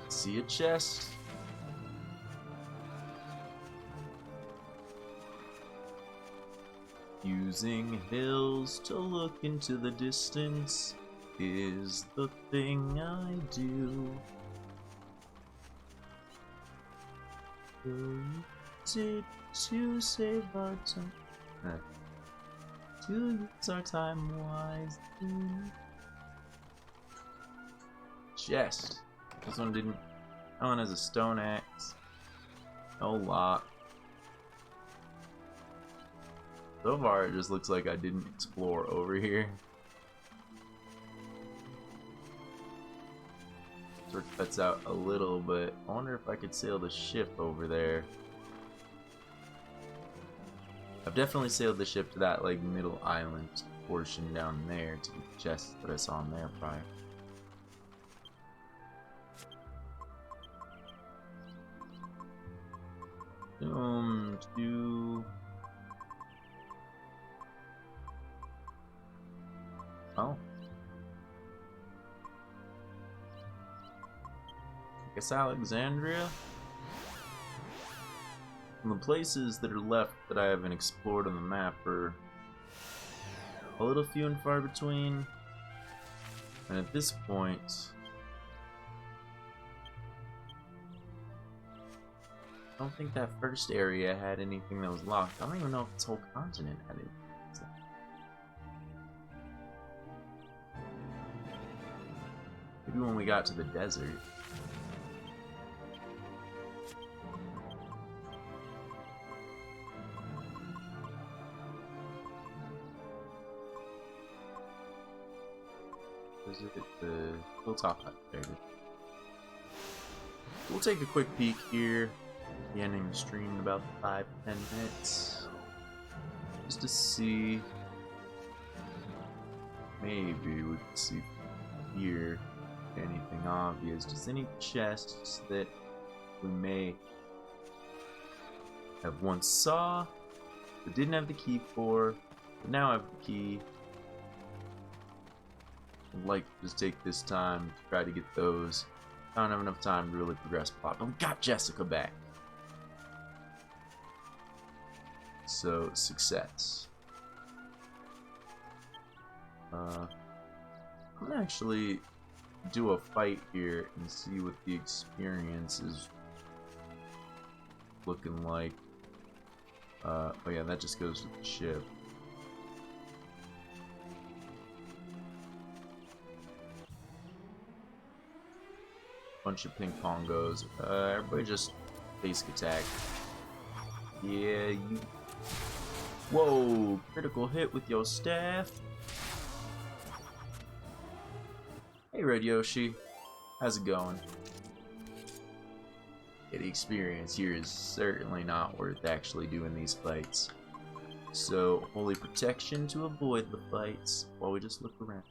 See a chest? Using hills to look into the distance is the thing I do. To save our time, to use our time wisely. Chest. This one didn't. That one has a stone axe. No lock. So far, it just looks like I didn't explore over here. Sort of cuts out a little bit. I wonder if I could sail the ship over there. I've definitely sailed the ship to that like middle island portion down there to the chest that I saw in there prior. Oh. I guess Alexandria? And the places that are left that I haven't explored on the map are a little few and far between. And at this point, I don't think that first area had anything that was locked. I don't even know if this whole continent had it. Maybe when we got to the desert. Is it the hilltop? There it is. We'll take a quick peek here. The ending the stream in about 5-10 minutes. Just to see. Maybe we can see here anything obvious. Just any chests that we may have once saw, but didn't have the key for, but now have the key. I'd like to just take this time to try to get those. I don't have enough time to really progress plot, but we got Jessica back. So, success. I'm gonna actually do a fight here and see what the experience is looking like. Oh yeah, that just goes with the ship. Bunch of ping pongos. Everybody just basic attack. Yeah, you. Whoa! Critical hit with your staff. Hey, Red Yoshi. How's it going? Yeah, the experience here is certainly not worth actually doing these fights. So, holy protection to avoid the fights while we just look around.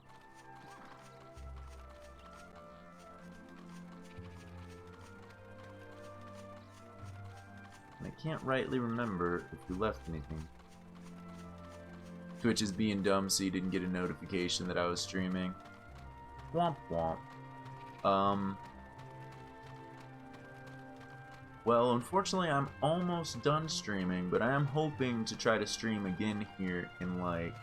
And I can't rightly remember if we left anything. Twitch is being dumb, so you didn't get a notification that I was streaming. Womp womp. Well, unfortunately, I'm almost done streaming, but I am hoping to try to stream again here in like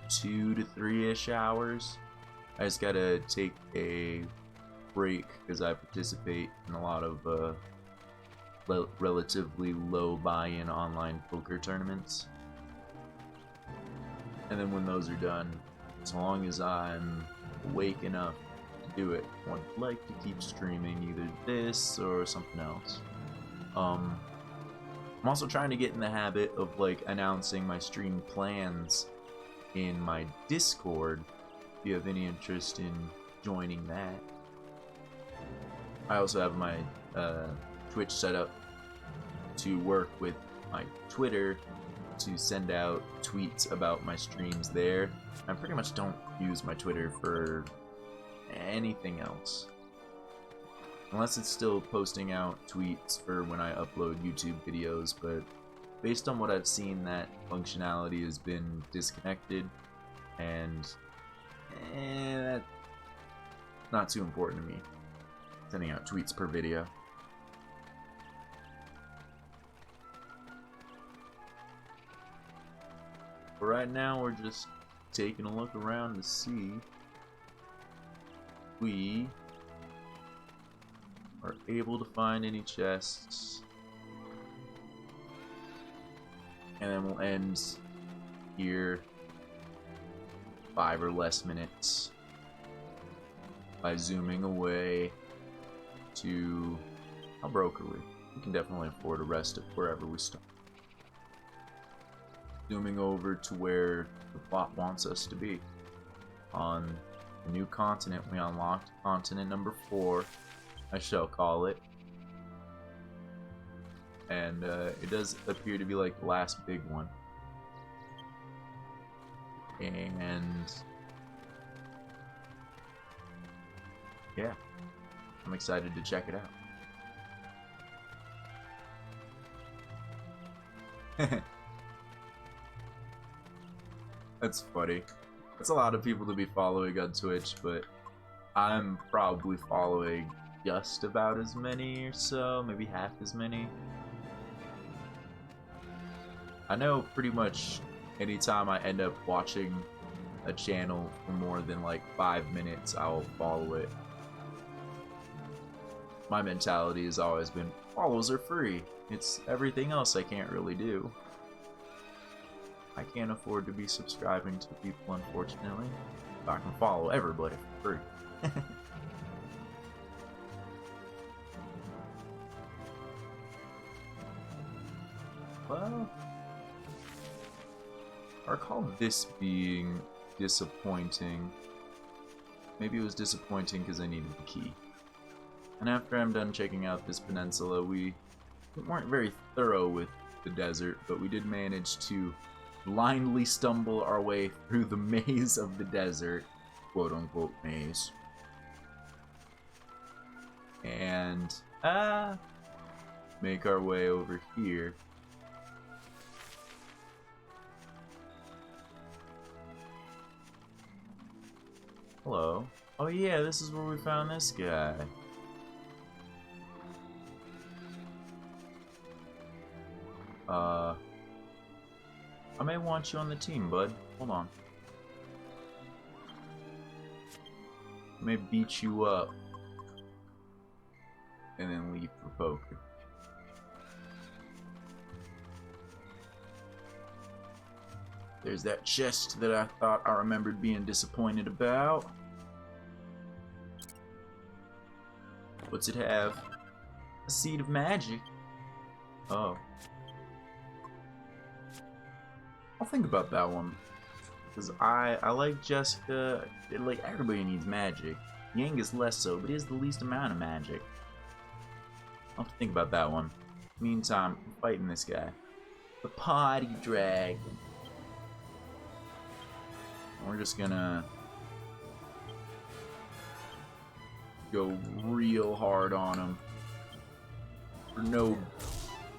2 to 3-ish hours. I just gotta take a break because I participate in a lot of relatively low buy-in online poker tournaments. And then when those are done, as long as I'm awake enough to do it, I would like to keep streaming either this or something else. I'm also trying to get in the habit of like announcing my stream plans in my Discord if you have any interest in joining that. I also have my Twitch set up to work with my Twitter to send out tweets about my streams there. I pretty much don't use my Twitter for anything else. Unless it's still posting out tweets for when I upload YouTube videos, but based on what I've seen, that functionality has been disconnected, and that's not too important to me, sending out tweets per video. But right now, we're just taking a look around to see if we are able to find any chests. And then we'll end here 5 or less minutes by zooming away to... How broke are we? We can definitely afford to rest it wherever we start. Zooming over to where the plot wants us to be. On the new continent we unlocked, continent number 4, I shall call it. And it does appear to be like the last big one. And yeah, I'm excited to check it out. That's funny. That's a lot of people to be following on Twitch, but I'm probably following just about as many or so, maybe half as many. I know pretty much anytime I end up watching a channel for more than like 5 minutes, I'll follow it. My mentality has always been, follows are free. It's everything else I can't really do. I can't afford to be subscribing to people, unfortunately. I can follow everybody for free. Well, I recall this being disappointing maybe it was disappointing because I needed the key. And after I'm done checking out this peninsula, we weren't very thorough with the desert, but we did manage to blindly stumble our way through the maze of the desert, quote-unquote maze. And, make our way over here. Hello. Oh yeah, this is where we found this guy. I may want you on the team, bud. Hold on. I may beat you up. And then leave for poker. There's that chest that I thought I remembered being disappointed about. What's it have? A seed of magic. Oh. I'll think about that one. Because I like Jessica. Like, everybody needs magic. Yang is less so, but he has the least amount of magic. I'll have to think about that one. Meantime, I'm fighting this guy. The Potty Dragon. We're just gonna go real hard on him. For no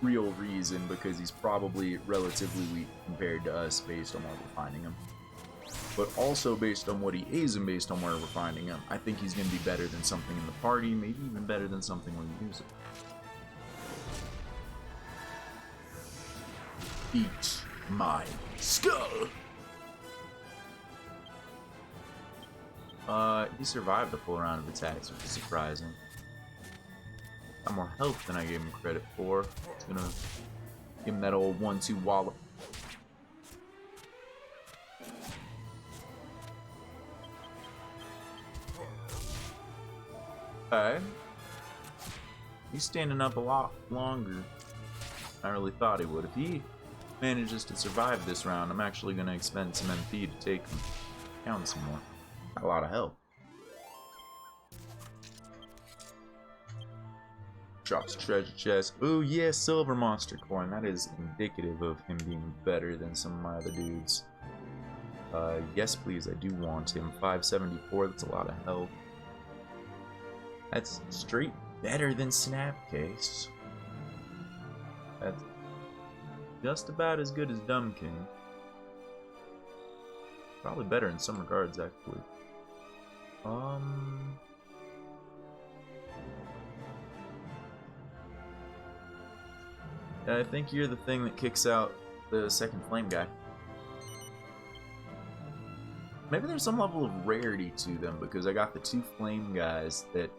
real reason, because he's probably relatively weak compared to us based on where we're finding him. But also based on what he is and based on where we're finding him, I think he's going to be better than something in the party, maybe even better than something when you use it. Eat my skull! He survived a full round of attacks, which is surprising. Got more health than I gave him credit for. It's gonna give him that old 1-2 wallop. Okay. He's standing up a lot longer than I really thought he would. If he manages to survive this round, I'm actually gonna expend some MP to take him down some more. Got a lot of health. Drops treasure chest. Oh yeah, silver monster coin. That is indicative of him being better than some of my other dudes. Yes please, I do want him. 574, that's a lot of health. That's straight better than Snapcase. That's just about as good as Dumb King. Probably better in some regards, actually. I think you're the thing that kicks out the second flame guy. Maybe there's some level of rarity to them, because I got the 2 flame guys that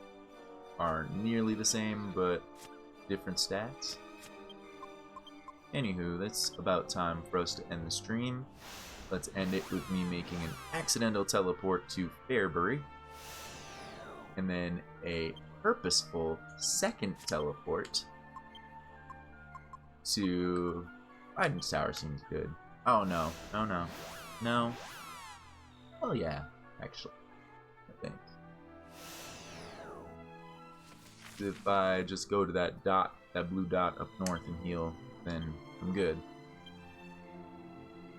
are nearly the same, but different stats. Anywho, that's about time for us to end the stream. Let's end it with me making an accidental teleport to Fairbury. And then a purposeful second teleport to... Guidance Tower seems good. Oh no, no, no, no. Oh yeah, actually, I think. If I just go to that dot, that blue dot up north and heal, then I'm good.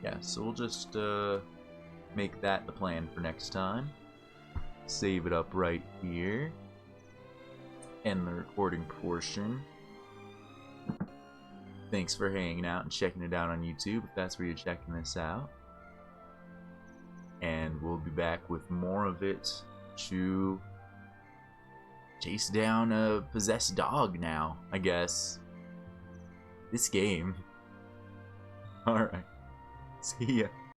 Yeah, so we'll just make that the plan for next time. Save it up right here. End the recording portion. Thanks for hanging out and checking it out on YouTube, if that's where you're checking this out. And we'll be back with more of it to chase down a possessed dog now, I guess. This game. Alright. See ya.